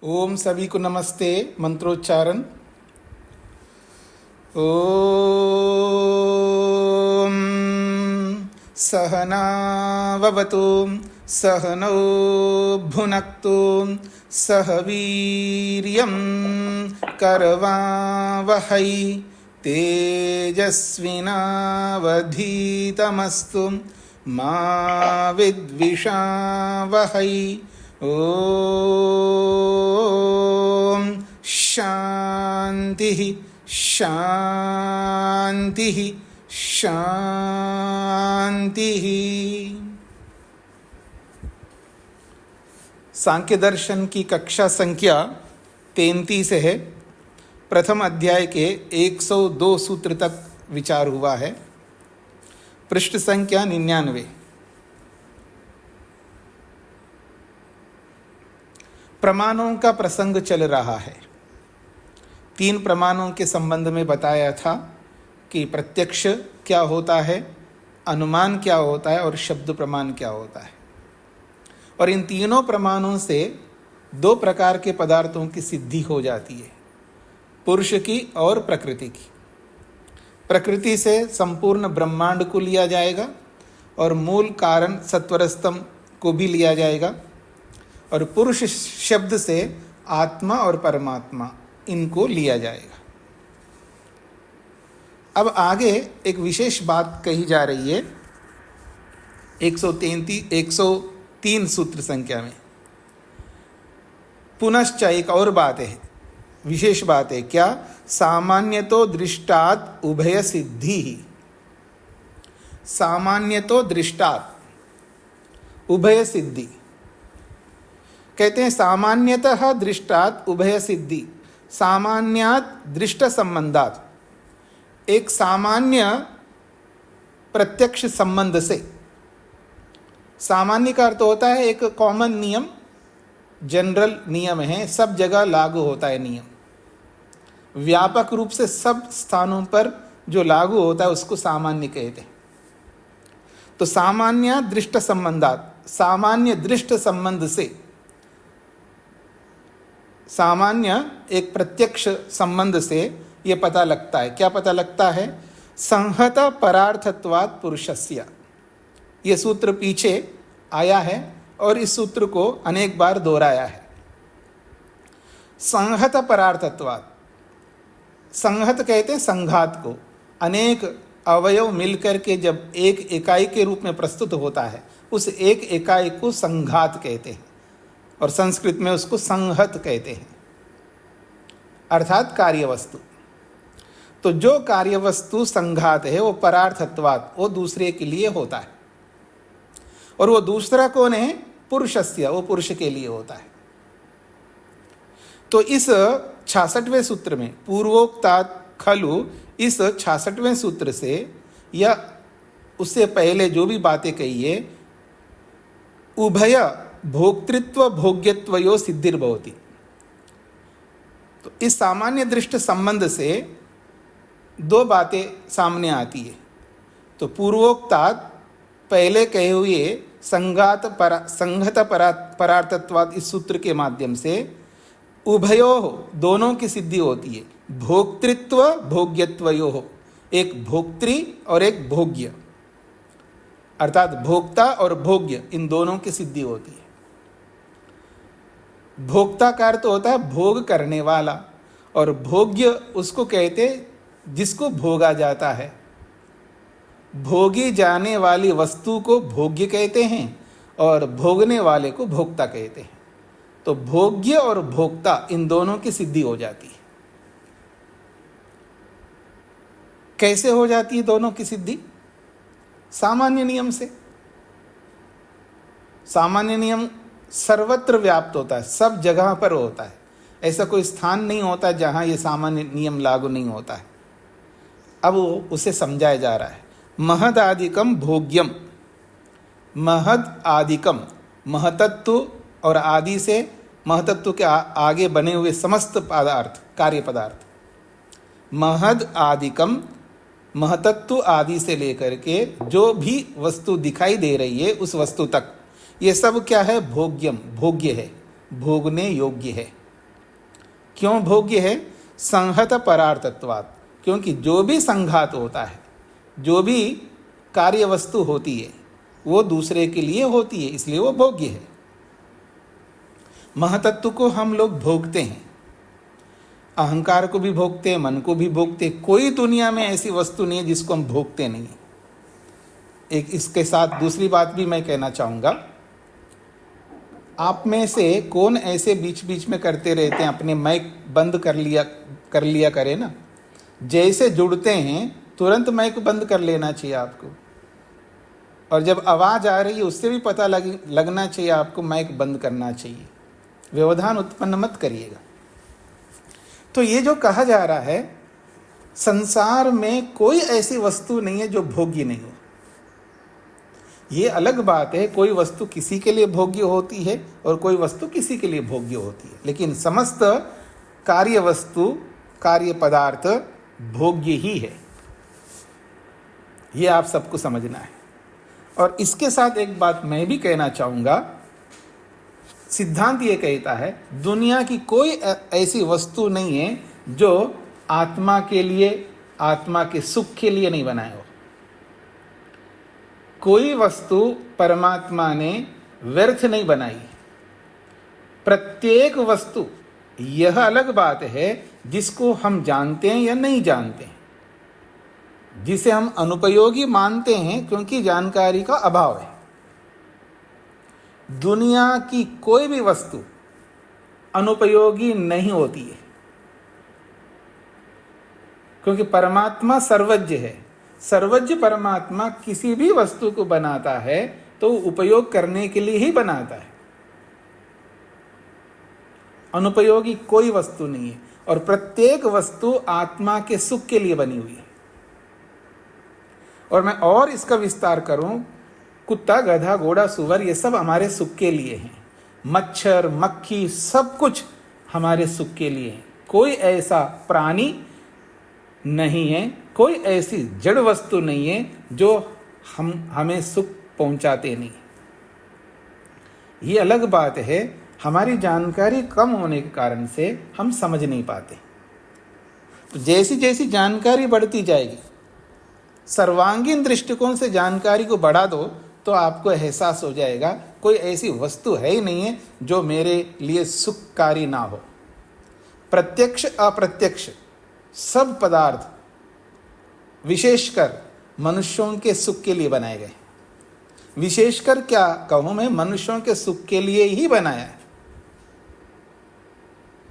ओम सभी को नमस्ते। मंत्रोच्चारण। ओम सहनाववतु सहनौ भुनक्तु सह वीर्यं करवावहै तेजस्विनावधीतमस्तु मा विद्विषावहै। ओम शांति शांति शांति। सांख्य दर्शन की कक्षा संख्या 33 है। प्रथम अध्याय के 102 सूत्र तक विचार हुआ है। पृष्ठ संख्या 99। प्रमाणों का प्रसंग चल रहा है। 3 प्रमाणों के संबंध में बताया था कि प्रत्यक्ष क्या होता है, अनुमान क्या होता है और शब्द प्रमाण क्या होता है। और इन तीनों प्रमाणों से 2 प्रकार के पदार्थों की सिद्धि हो जाती है, पुरुष की और प्रकृति की। प्रकृति से संपूर्ण ब्रह्मांड को लिया जाएगा और मूल कारण सत्वर स्तंभ को भी लिया जाएगा, और पुरुष शब्द से आत्मा और परमात्मा इनको लिया जाएगा। अब आगे एक विशेष बात कही जा रही है 103 सूत्र संख्या में। पुनश्च एक और बात है, विशेष बात है। क्या? सामान्यतो दृष्टात उभय सिद्धि ही। सामान्यतो दृष्टात उभय सिद्धि कहते हैं। सामान्यतः दृष्टात उभय सिद्धि, सामान्यात दृष्ट संबंधात। एक सामान्य प्रत्यक्ष संबंध से। सामान्य का अर्थ होता है एक कॉमन नियम, जनरल नियम है, सब जगह लागू होता है नियम, व्यापक रूप से सब स्थानों पर जो लागू होता है उसको सामान्य कहते हैं। तो सामान्य दृष्ट संबंधात, सामान्य दृष्ट संबंध से, सामान्य एक प्रत्यक्ष संबंध से यह पता लगता है। क्या पता लगता है? संहत परार्थत्वात् पुरुषस्य। यह सूत्र पीछे आया है और इस सूत्र को अनेक बार दोहराया है। संहत परार्थत्वात्, संहत कहते हैं संघात को। अनेक अवयव मिलकर के जब एक इकाई के रूप में प्रस्तुत होता है, उस एक इकाई को संघात कहते हैं, और संस्कृत में उसको संहत कहते हैं, अर्थात कार्यवस्तु। तो जो कार्यवस्तु संघात है वो परार्थत्वात्, वो दूसरे के लिए होता है। और वो दूसरा कौन है? पुरुषस्य, वो पुरुष के लिए होता है। तो इस 66वें सूत्र में, पूर्वोक्तात् खलु, इस 66वें सूत्र से या उससे पहले जो भी बातें कही है, उभय भोक्तृत्व भोग्यत्वयो सिद्धिर्भवति। तो इस सामान्य दृष्ट संबंध से 2 बातें सामने आती है। तो पूर्वोक्तात्, पहले कहे हुए संहत परार्थत्वात् इस सूत्र के माध्यम से उभयोः, दोनों की सिद्धि होती है। भोक्तृत्व भोग्यत्वयोः, एक भोक्त्री और एक भोग्य, अर्थात भोक्ता और भोग्य, इन दोनों की सिद्धि होती है। भोक्ता का अर्थ होता है भोग करने वाला, और भोग्य उसको कहते जिसको भोगा जाता है। भोगी जाने वाली वस्तु को भोग्य कहते हैं और भोगने वाले को भोक्ता कहते हैं। तो भोग्य और भोक्ता, इन दोनों की सिद्धि हो जाती है। कैसे हो जाती है दोनों की सिद्धि? सामान्य नियम से। सामान्य नियम सर्वत्र व्याप्त होता है, सब जगह पर होता है। ऐसा कोई स्थान नहीं होता जहां ये सामान्य नियम लागू नहीं होता है। अब उसे समझाया जा रहा है। महद आदिकम भोग्यम, महद आदिकम, महतत्व और आदि से महतत्व के आगे बने हुए समस्त पदार्थ, कार्य पदार्थ। महद आदिकम, महतत्व आदि से लेकर के जो भी वस्तु दिखाई दे रही है उस वस्तु तक, ये सब क्या है? भोग्यम, भोग्य है, भोगने योग्य है। क्यों भोग्य है? संहत परार्थत्वात्, क्योंकि जो भी संघात होता है, जो भी कार्य वस्तु होती है, वो दूसरे के लिए होती है, इसलिए वो भोग्य है। महतत्व को हम लोग भोगते हैं, अहंकार को भी भोगते हैं, मन को भी भोगते हैं। कोई दुनिया में ऐसी वस्तु नहीं है जिसको हम भोगते नहीं हैं। एक इसके साथ दूसरी बात भी मैं कहना चाहूँगा, आप में से कौन ऐसे बीच बीच में करते रहते हैं, अपने माइक बंद कर लिया करे ना, जैसे जुड़ते हैं तुरंत माइक बंद कर लेना चाहिए आपको, और जब आवाज़ आ रही है उससे भी पता लगना चाहिए आपको माइक बंद करना चाहिए। व्यवधान उत्पन्न मत करिएगा। तो ये जो कहा जा रहा है, संसार में कोई ऐसी वस्तु नहीं है जो भोग्य नहीं हो। ये अलग बात है, कोई वस्तु किसी के लिए भोग्य होती है और कोई वस्तु किसी के लिए भोग्य होती है, लेकिन समस्त कार्य वस्तु, कार्य पदार्थ भोग्य ही है। ये आप सबको समझना है। और इसके साथ एक बात मैं भी कहना चाहूँगा, सिद्धांत ये कहता है दुनिया की कोई ऐसी वस्तु नहीं है जो आत्मा के लिए, आत्मा के सुख के लिए नहीं बनाए हो। कोई वस्तु परमात्मा ने व्यर्थ नहीं बनाई। प्रत्येक वस्तु, यह अलग बात है जिसको हम जानते हैं या नहीं जानते हैं, जिसे हम अनुपयोगी मानते हैं क्योंकि जानकारी का अभाव है। दुनिया की कोई भी वस्तु अनुपयोगी नहीं होती है, क्योंकि परमात्मा सर्वज्ञ है। सर्वज्ञ परमात्मा किसी भी वस्तु को बनाता है तो उपयोग करने के लिए ही बनाता है। अनुपयोगी कोई वस्तु नहीं है, और प्रत्येक वस्तु आत्मा के सुख के लिए बनी हुई है। और मैं और इसका विस्तार करूं, कुत्ता, गधा, घोड़ा, सुअर, ये सब हमारे सुख के लिए हैं। मच्छर, मक्खी, सब कुछ हमारे सुख के लिए है। कोई ऐसा प्राणी नहीं है, कोई ऐसी जड़ वस्तु नहीं है जो हमें सुख पहुंचाते नहीं। ये अलग बात है, हमारी जानकारी कम होने के कारण से हम समझ नहीं पाते। तो जैसी जैसी जानकारी बढ़ती जाएगी, सर्वांगीण दृष्टिकोण से जानकारी को बढ़ा दो तो आपको एहसास हो जाएगा कोई ऐसी वस्तु है ही नहीं है जो मेरे लिए सुखकारी ना हो। प्रत्यक्ष अप्रत्यक्ष सब पदार्थ विशेषकर मनुष्यों के सुख के लिए बनाए गए। विशेषकर क्या कहूं मैं, मनुष्यों के सुख के लिए ही बनाया है।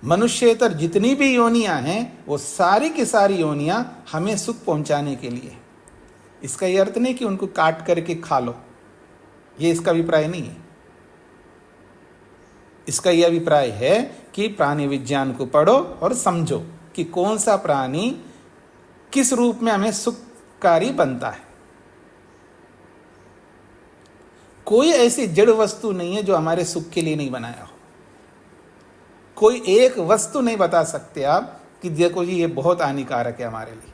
मनुष्येतर जितनी भी योनियां हैं वो सारी की सारी योनियां हमें सुख पहुंचाने के लिए। इसका यह अर्थ नहीं कि उनको काट करके खा लो, ये इसका अभिप्राय नहीं है। इसका यह अभिप्राय है कि प्राणी विज्ञान को पढ़ो और समझो कि कौन सा प्राणी किस रूप में हमें सुखकारी बनता है। कोई ऐसी जड़ वस्तु नहीं है जो हमारे सुख के लिए नहीं बनाया हो। कोई एक वस्तु नहीं बता सकते आप कि देखो जी ये बहुत हानिकारक है हमारे लिए।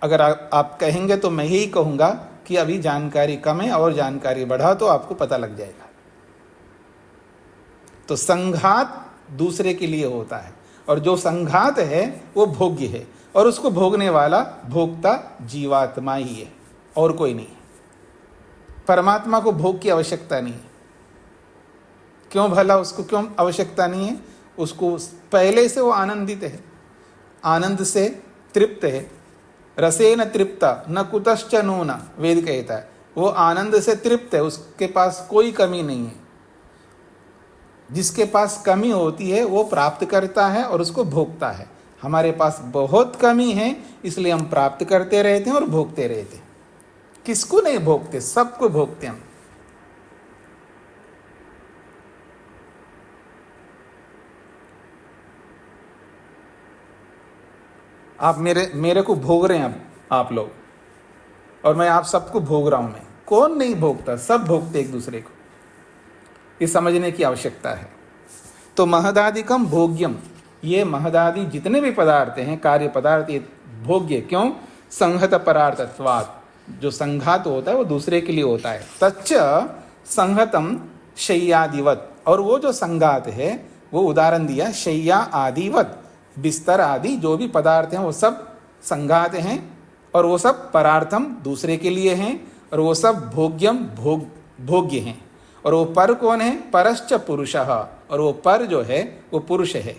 अगर आप कहेंगे तो मैं यही कहूंगा कि अभी जानकारी कम है, और जानकारी बढ़ा तो आपको पता लग जाएगा। तो संघात दूसरे के लिए होता है, और जो संघात है वो भोग्य है, और उसको भोगने वाला भोक्ता जीवात्मा ही है, और कोई नहीं है। परमात्मा को भोग की आवश्यकता नहीं है। क्यों भला उसको क्यों आवश्यकता नहीं है? उसको पहले से वो आनंदित है, आनंद से तृप्त है। रसेन तृप्ता न कुतश्च नूना, वेद कहता है। वो आनंद से तृप्त है, उसके पास कोई कमी नहीं है। जिसके पास कमी होती है वो प्राप्त करता है और उसको भोगता है। हमारे पास बहुत कमी है, इसलिए हम प्राप्त करते रहते हैं और भोगते रहते हैं। किसको नहीं भोगते? सबको भोगते हम। आप मेरे को भोग रहे हैं अब आप लोग, और मैं आप सबको भोग रहा हूं। मैं कौन नहीं भोगता? सब भोगते एक दूसरे को। ये समझने की आवश्यकता है। तो महदादिकम भोग्यम, ये महदादि जितने भी पदार्थ हैं, कार्य पदार्थ, ये भोग्य। क्यों? संहत परार्थत्वात्, जो संघात होता है वो दूसरे के लिए होता है। तच्च संहतम शय्यादिवत, और वो जो संघात है वो उदाहरण दिया, शैया आदिवत, बिस्तर आदि जो भी पदार्थ हैं वो सब संघात हैं और वो सब परार्थम दूसरे के लिए हैं और वो सब भोग्यम भोग्य हैं। और वो पर कौन है? परश्च पुरुषः, और वो पर जो है वो पुरुष है।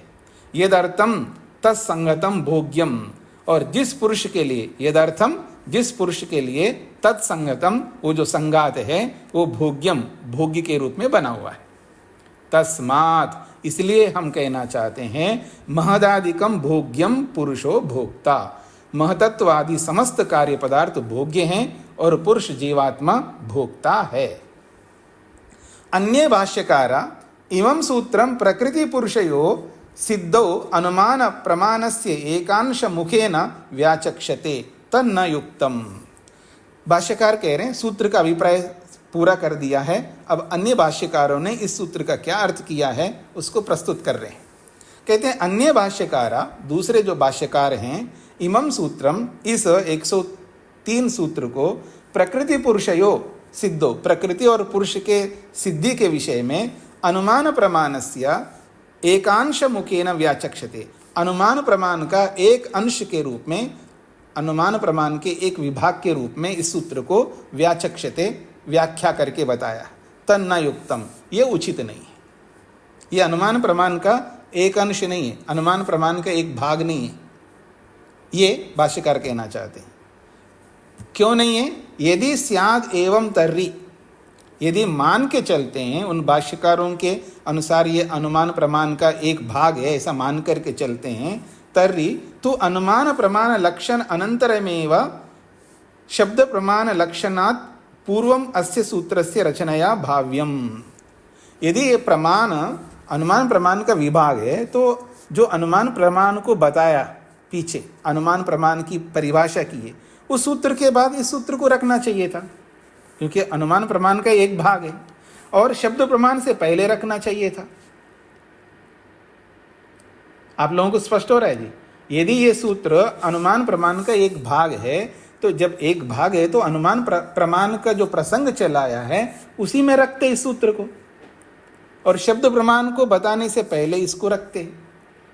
यदर्थम तत्संगतम भोग्यम, और जिस पुरुष के लिए, यदर्थम जिस पुरुष के लिए, तत्संगतम वो जो संगात है वो भोग्यम भोग्य के रूप में बना हुआ है। तस्मात् इसलिए हम कहना चाहते हैं महदादिकम भोग्यम पुरुषो भोक्ता, महतत्वादि समस्त कार्य पदार्थ भोग्य हैं और पुरुष जीवात्मा भोक्ता है। अन्ये भाष्यकारा इमं सूत्रम प्रकृति पुरुषयो सिद्धौ अनुमान प्रमाणस्य एकांश मुखेन व्याचक्षते तन्न युक्तम। भाष्यकार कह रहे हैं सूत्र का अभिप्राय पूरा कर दिया है, अब अन्य भाष्यकारों ने इस सूत्र का क्या अर्थ किया है उसको प्रस्तुत कर रहे हैं। कहते हैं अन्य भाष्यकारा, दूसरे जो भाष्यकार हैं, इमं सूत्रम इस 103 सूत्र को प्रकृति पुरुषयो सिद्धो, प्रकृति और पुरुष के सिद्धि के विषय में अनुमान प्रमाणस्य एकांश मुखेन व्याचक्षते, अनुमान प्रमाण का एक अंश के रूप में, अनुमान प्रमाण के एक विभाग के रूप में इस सूत्र को व्याचक्षते व्याख्या करके बताया। तन्न युक्तम, ये उचित नहीं है, ये अनुमान प्रमाण का एक अंश नहीं है, अनुमान प्रमाण का एक भाग नहीं है, ये भाष्यकार कहना चाहते हैं। क्यों नहीं है? यदि स्याद एवं तर्री, यदि मान के चलते हैं उन भाष्यकारों के अनुसार ये अनुमान प्रमाण का एक भाग है, ऐसा मान करके चलते हैं, तर्री तो अनुमान प्रमाण लक्षण अनंतरमेव शब्द प्रमाण लक्षणात् पूर्वम अस्य सूत्रस्य रचनया भाव्यम। यदि ये प्रमाण अनुमान प्रमाण का विभाग है तो जो अनुमान प्रमाण को बताया पीछे, अनुमान प्रमाण की परिभाषा की है, उस सूत्र के बाद इस सूत्र को रखना चाहिए था, क्योंकि अनुमान प्रमाण का एक भाग है, और शब्द प्रमाण से पहले रखना चाहिए था। आप लोगों को स्पष्ट हो रहा है जी? यदि ये सूत्र अनुमान प्रमाण का एक भाग है तो जब एक भाग है तो अनुमान प्रमाण का जो प्रसंग चलाया है उसी में रखते इस सूत्र को, और शब्द प्रमाण को बताने से पहले इसको रखते।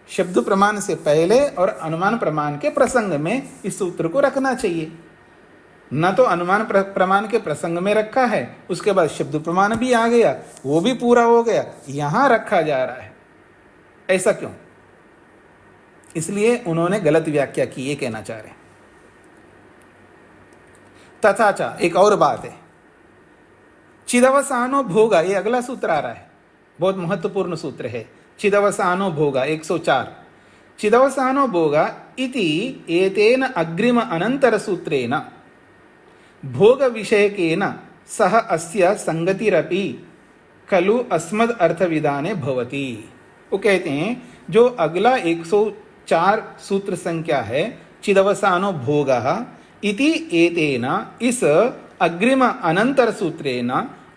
शब्द प्रमाण से पहले और अनुमान प्रमाण के प्रसंग में इस सूत्र को रखना चाहिए। न तो अनुमान प्रमाण के प्रसंग में रखा है, उसके बाद शब्द प्रमाण भी आ गया, वो भी पूरा हो गया, यहां रखा जा रहा है। ऐसा क्यों? इसलिए उन्होंने गलत व्याख्या की, ये कहना चाह रहे हैं। तथाचा एक और बात है, चिदवसानो भोगा, ये अगला सूत्र आ रहा है, बहुत महत्वपूर्ण सूत्र है। चिदवसानो भोगा 104, चिदवसानो भोगा इति एतेन अग्रिम अनंतर सूत्रेण भोग विषयकेन सह अस्य संगतिरपि खलु अस्मद् अर्थविधाने भवति। वो कहते हैं जो अगला 104 सूत्र संख्या है, चिदवसानो भोगः इति एतेन, इस अग्रिम अनंतर सूत्रेण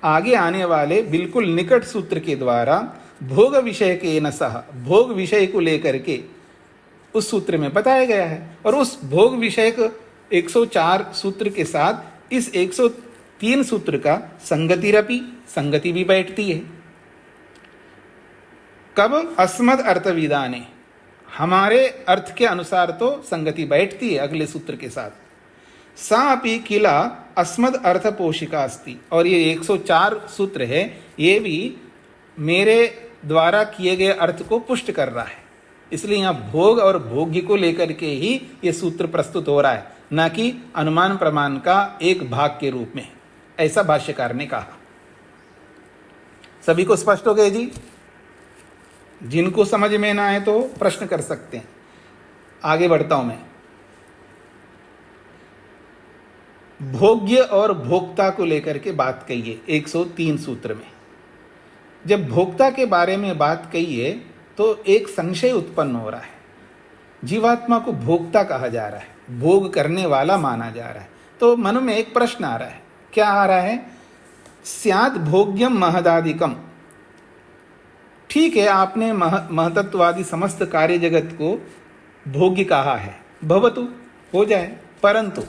आगे आने वाले बिल्कुल निकट सूत्र के द्वारा भोग विषय के न सह, भोग विषय को लेकर के उस सूत्र में बताया गया है, और उस भोग विषय 104 सूत्र के साथ इस 103 सूत्र का संगतिरपि, संगति भी बैठती है। कब? अस्मद् अर्थविधाने, हमारे अर्थ के अनुसार तो संगति बैठती है अगले सूत्र के साथ। सा अपि किला अस्मद् अर्थ पोषिका अस्ति, और ये 104 सूत्र है, ये भी मेरे द्वारा किए गए अर्थ को पुष्ट कर रहा है। इसलिए यहाँ भोग और भोग्य को लेकर के ही ये सूत्र प्रस्तुत हो रहा है, न कि अनुमान प्रमाण का एक भाग के रूप में, ऐसा भाष्यकार ने कहा। सभी को स्पष्ट हो गए जी? जिनको समझ में ना आए तो प्रश्न कर सकते हैं। आगे बढ़ता हूं मैं। भोग्य और भोक्ता को लेकर के बात कही है 103 सूत्र में। जब भोक्ता के बारे में बात कही है तो एक संशय उत्पन्न हो रहा है। जीवात्मा को भोक्ता कहा जा रहा है, भोग करने वाला माना जा रहा है, तो मन में एक प्रश्न आ रहा है। क्या आ रहा है? स्याद भोग्यम महदादिकम, ठीक है, आपने महतत्वादि समस्त कार्य जगत को भोग्य कहा है, भवतु, हो जाए, परंतु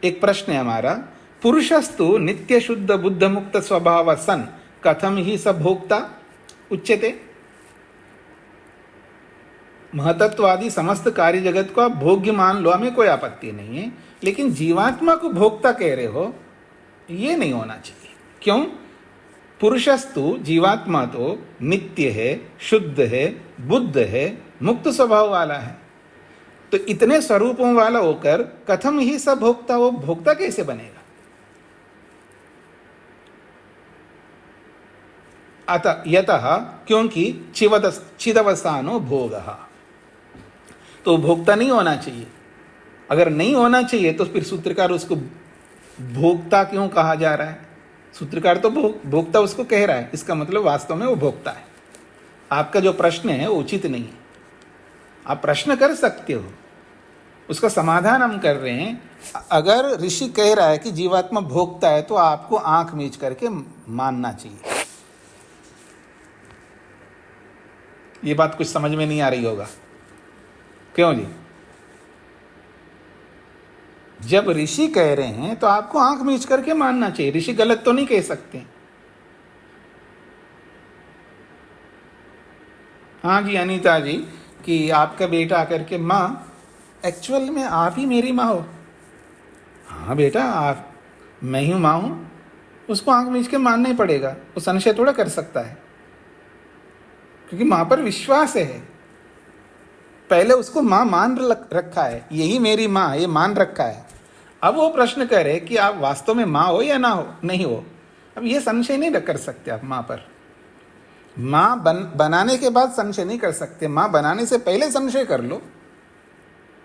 एक प्रश्न है हमारा, पुरुषस्तु नित्य शुद्ध बुद्ध मुक्त स्वभाव सन कथम ही स भोक्ता उच्यते। महतत्वादी समस्त कार्य जगत को आप भोग्य मान लो, हमें कोई आपत्ति नहीं है, लेकिन जीवात्मा को भोक्ता कह रहे हो, ये नहीं होना चाहिए। क्यों? पुरुषस्तु, जीवात्मा तो नित्य है, शुद्ध है, बुद्ध है, मुक्त स्वभाव वाला है। तो इतने स्वरूपों वाला होकर कथम ही सब भोक्ता, वो भोक्ता कैसे बनेगा? अतः यतः, क्योंकि चिदवसानो भोगः, तो भोक्ता नहीं होना चाहिए। अगर नहीं होना चाहिए तो फिर सूत्रकार उसको भोक्ता क्यों कहा जा रहा है? सूत्रकार तो भोक्ता उसको कह रहा है, इसका मतलब वास्तव में वो भोक्ता है। आपका जो प्रश्न है वो उचित नहीं है। आप प्रश्न कर सकते हो, उसका समाधान हम कर रहे हैं। अगर ऋषि कह रहा है कि जीवात्मा भोक्ता है तो आपको आंख मीच करके मानना चाहिए। ये बात कुछ समझ में नहीं आ रही होगा, क्यों जी? जब ऋषि कह रहे हैं तो आपको आंख मीच करके मानना चाहिए। ऋषि गलत तो नहीं कह सकते। हाँ जी अनीता जी, कि आपका बेटा आकर के माँ, एक्चुअल में आप ही मेरी माँ हो। हाँ बेटा, आप, मैं ही माँ हूं, उसको आंख मीच के मानना ही पड़ेगा। वो संशय थोड़ा कर सकता है, क्योंकि माँ पर विश्वास है। पहले उसको माँ मान रखा है, यही मेरी माँ, ये मान रखा है। अब वो प्रश्न करे कि आप वास्तव में माँ हो या ना हो, नहीं हो। अब ये संशय नहीं कर सकते आप माँ पर। माँ बनाने के बाद संशय नहीं कर सकते, माँ बनाने से पहले संशय कर लो।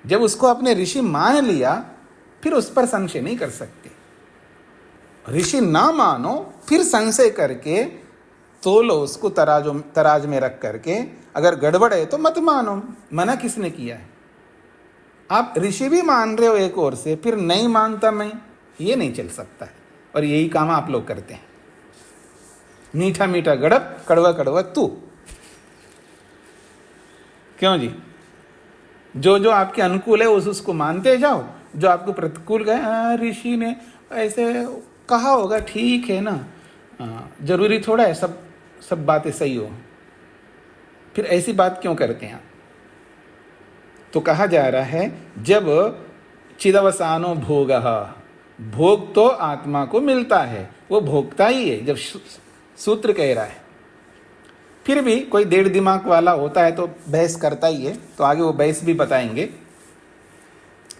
जब उसको अपने ऋषि मान लिया फिर उस पर संशय नहीं कर सकते। ऋषि ना मानो फिर संशय करके तोलो उसको तराज में रख करके। अगर गड़बड़ है तो मत मानो, मना किसने किया है? आप ऋषि भी मान रहे हो एक ओर से, फिर नहीं मानता मैं, ये नहीं चल सकता है। और यही काम आप लोग करते हैं। मीठा मीठा गड़प, कड़वा कड़वा तू। क्यों जी? जो जो आपके अनुकूल है उसको मानते जाओ, जो आपको प्रतिकूल गए, ऋषि ने ऐसे कहा होगा, ठीक है ना, जरूरी थोड़ा है सब बातें सही हो। फिर ऐसी बात क्यों करते हैं आप? तो कहा जा रहा है जब चिदवसानो भोगः, भोग तो आत्मा को मिलता है, वो भोगता ही है। जब सूत्र कह रहा है, फिर भी कोई डेढ़ दिमाग वाला होता है तो बहस करता ही है। तो आगे वो बहस भी बताएंगे।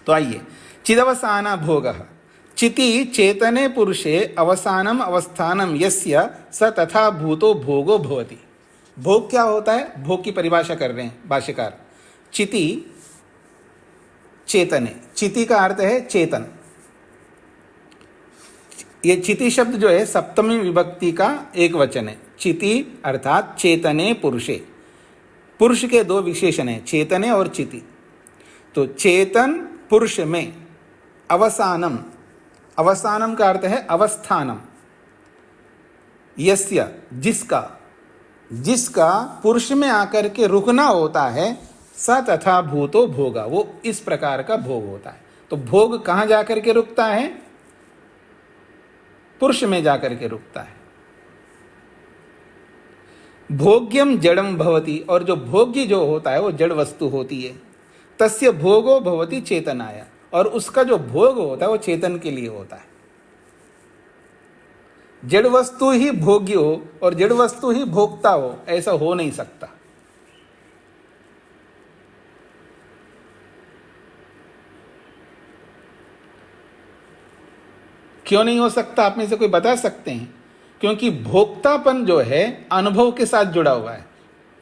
तो आइए, चिदवसाना भोगः चिति चेतने पुरुषे अवसानम अवस्थानम यस्य स तथा भूतो भोगो भवति। भोग क्या होता है? भोग की परिभाषा कर रहे हैं भाष्यकार। चिति चेतने, चिति का अर्थ है चेतन। ये चिति शब्द जो है सप्तमी विभक्ति का एक वचन है। चिति अर्थात चेतने पुरुषे। पुरुष के दो विशेषण हैं, चेतने और चिति। तो चेतन पुरुष में अवसानम, अवसानम का अर्थ है अवस्थानम, यस्य जिसका पुरुष में आकर के रुकना होता है, स तथा भूतो भोगा, वो इस प्रकार का भोग होता है। तो भोग कहाँ जाकर के रुकता है? पुरुष में जाकर के रुकता है। भोग्यम जड़म भवति, और जो भोग्य जो होता है वो जड़ वस्तु होती है। तस्य भोगो भवति चेतनाय, और उसका जो भोग होता है वो चेतन के लिए होता है। जड़ वस्तु ही भोग्य हो और जड़ वस्तु ही भोगता हो, ऐसा हो नहीं सकता। क्यों नहीं हो सकता? आप में से कोई बता सकते हैं? क्योंकि भोक्तापन जो है अनुभव के साथ जुड़ा हुआ है।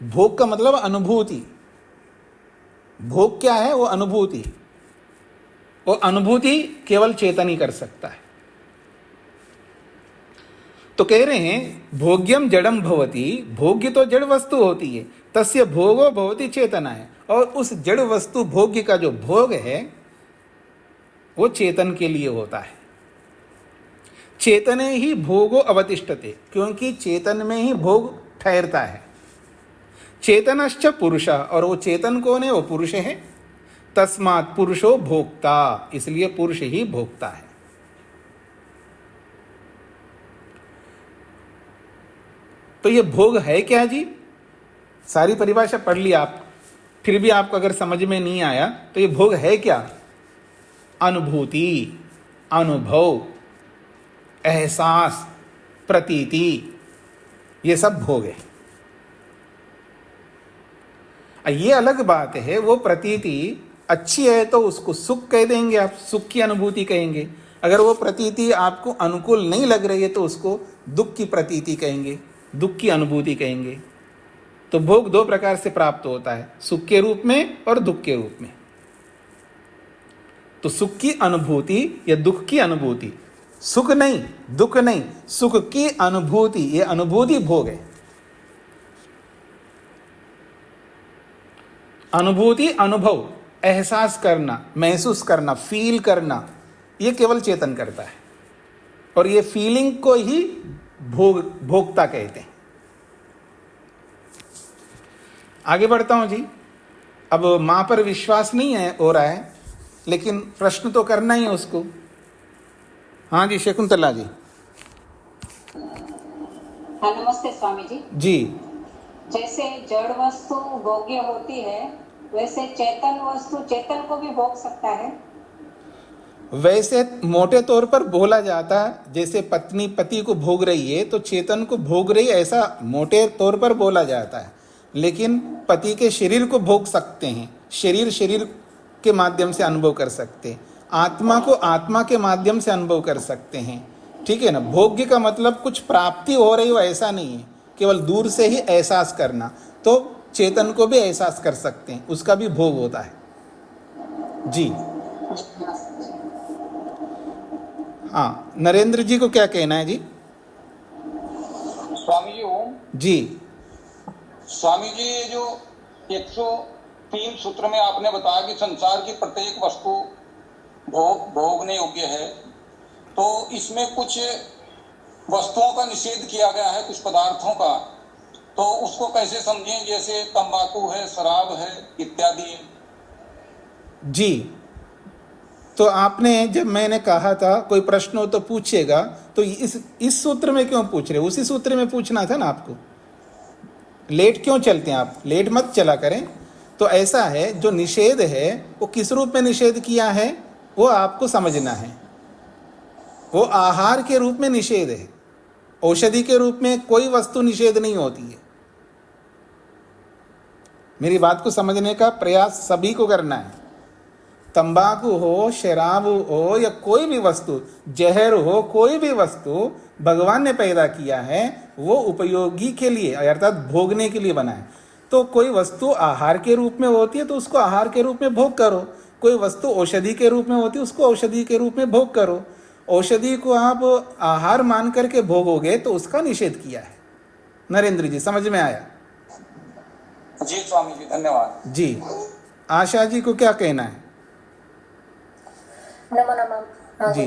भोग का मतलब अनुभूति। भोग क्या है? वो अनुभूति। वो अनुभूति केवल चेतन ही कर सकता है। तो कह रहे हैं भोग्यम जड़म भवति, भोग्य तो जड़ वस्तु होती है, तस्य भोगो भवति चेतना है, और उस जड़ वस्तु भोग्य का जो भोग है वो चेतन के लिए होता है। चेतने ही भोगो अवतिष्ठते, क्योंकि चेतन में ही भोग ठहरता है। चेतनश्च पुरुष, और वो चेतन कौन है? वो पुरुष है। तस्मात् पुरुषो भोक्ता, इसलिए पुरुष ही भोक्ता है। तो ये भोग है क्या जी? सारी परिभाषा पढ़ ली आप। फिर भी आपको अगर समझ में नहीं आया तो ये भोग है क्या? अनुभूति, अनुभव, एहसास, प्रतीति, ये सब भोग है। ये अलग बात है, वो प्रतीति अच्छी है तो उसको सुख कह देंगे, आप सुख की अनुभूति कहेंगे। अगर वो प्रतीति आपको अनुकूल नहीं लग रही है तो उसको दुख की प्रतीति कहेंगे, दुख की अनुभूति कहेंगे। तो भोग दो प्रकार से प्राप्त होता है, सुख के रूप में और दुख के रूप में। तो सुख की अनुभूति या दुख की अनुभूति, सुख नहीं दुख नहीं, सुख की अनुभूति, ये अनुभूति भोग है। अनुभूति, अनुभव, एहसास करना, महसूस करना, फील करना, ये केवल चेतन करता है। और ये फीलिंग को ही भोक्ता कहते हैं। आगे बढ़ता हूं जी। अब मां पर विश्वास नहीं है हो रहा है, लेकिन प्रश्न तो करना ही है उसको। हाँ जी, शकुंतला जी। हाँ, नमस्ते स्वामी जी। जी। जैसे जड़ वस्तु भोग्य होती है, वैसे चेतन वस्तु चेतन को भी भोग सकता है। वैसे मोटे तौर पर बोला जाता है, जैसे पत्नी पति को भोग रही है तो चेतन को भोग रही है, ऐसा मोटे तौर पर बोला जाता है। लेकिन पति के शरीर को भोग सकते हैं, शरीर के माध्यम से अनुभव कर सकते हैं, आत्मा को आत्मा के माध्यम से अनुभव कर सकते हैं। ठीक है ना। भोग्य का मतलब कुछ प्राप्ति हो रही हो ऐसा नहीं है, केवल दूर से ही एहसास करना। तो चेतन को भी एहसास कर सकते हैं, उसका भी भोग होता है। जी हाँ, नरेंद्र जी को क्या कहना है जी? स्वामी जी ओम जी। स्वामी जी, ये जो 103 सूत्र में आपने बताया कि संसार की प्रत्येक वस्तु भोगने योग्य है, तो इसमें कुछ वस्तुओं का निषेध किया गया है, कुछ पदार्थों का, तो उसको कैसे समझें? जैसे तंबाकू है, शराब है, इत्यादि। जी, तो आपने जब मैंने कहा था कोई प्रश्न हो तो पूछेगा, तो इस सूत्र में क्यों पूछ रहे? उसी सूत्र में पूछना था ना आपको। लेट क्यों चलते हैं आप? लेट मत चला करें। तो ऐसा है, जो निषेध है वो किस रूप में निषेध किया है वो आपको समझना है। वो आहार के रूप में निषेध है, औषधि के रूप में कोई वस्तु निषेध नहीं होती है। मेरी बात को समझने का प्रयास सभी को करना है। तंबाकू हो, शराब हो या कोई भी वस्तु, जहर हो, कोई भी वस्तु भगवान ने पैदा किया है, वो उपयोगी के लिए अर्थात भोगने के लिए बना है। तो कोई वस्तु आहार के रूप में होती है तो उसको आहार के रूप में भोग करो, कोई वस्तु औषधि के रूप में होती है उसको औषधि के रूप में भोग करो। औषधि को आप आहार मान करके भोगोगे तो उसका निषेध किया है। नरेंद्र जी, समझ में आया? जी स्वामी जी, धन्यवाद जी। आशा जी को क्या कहना है? नमो नमः जी।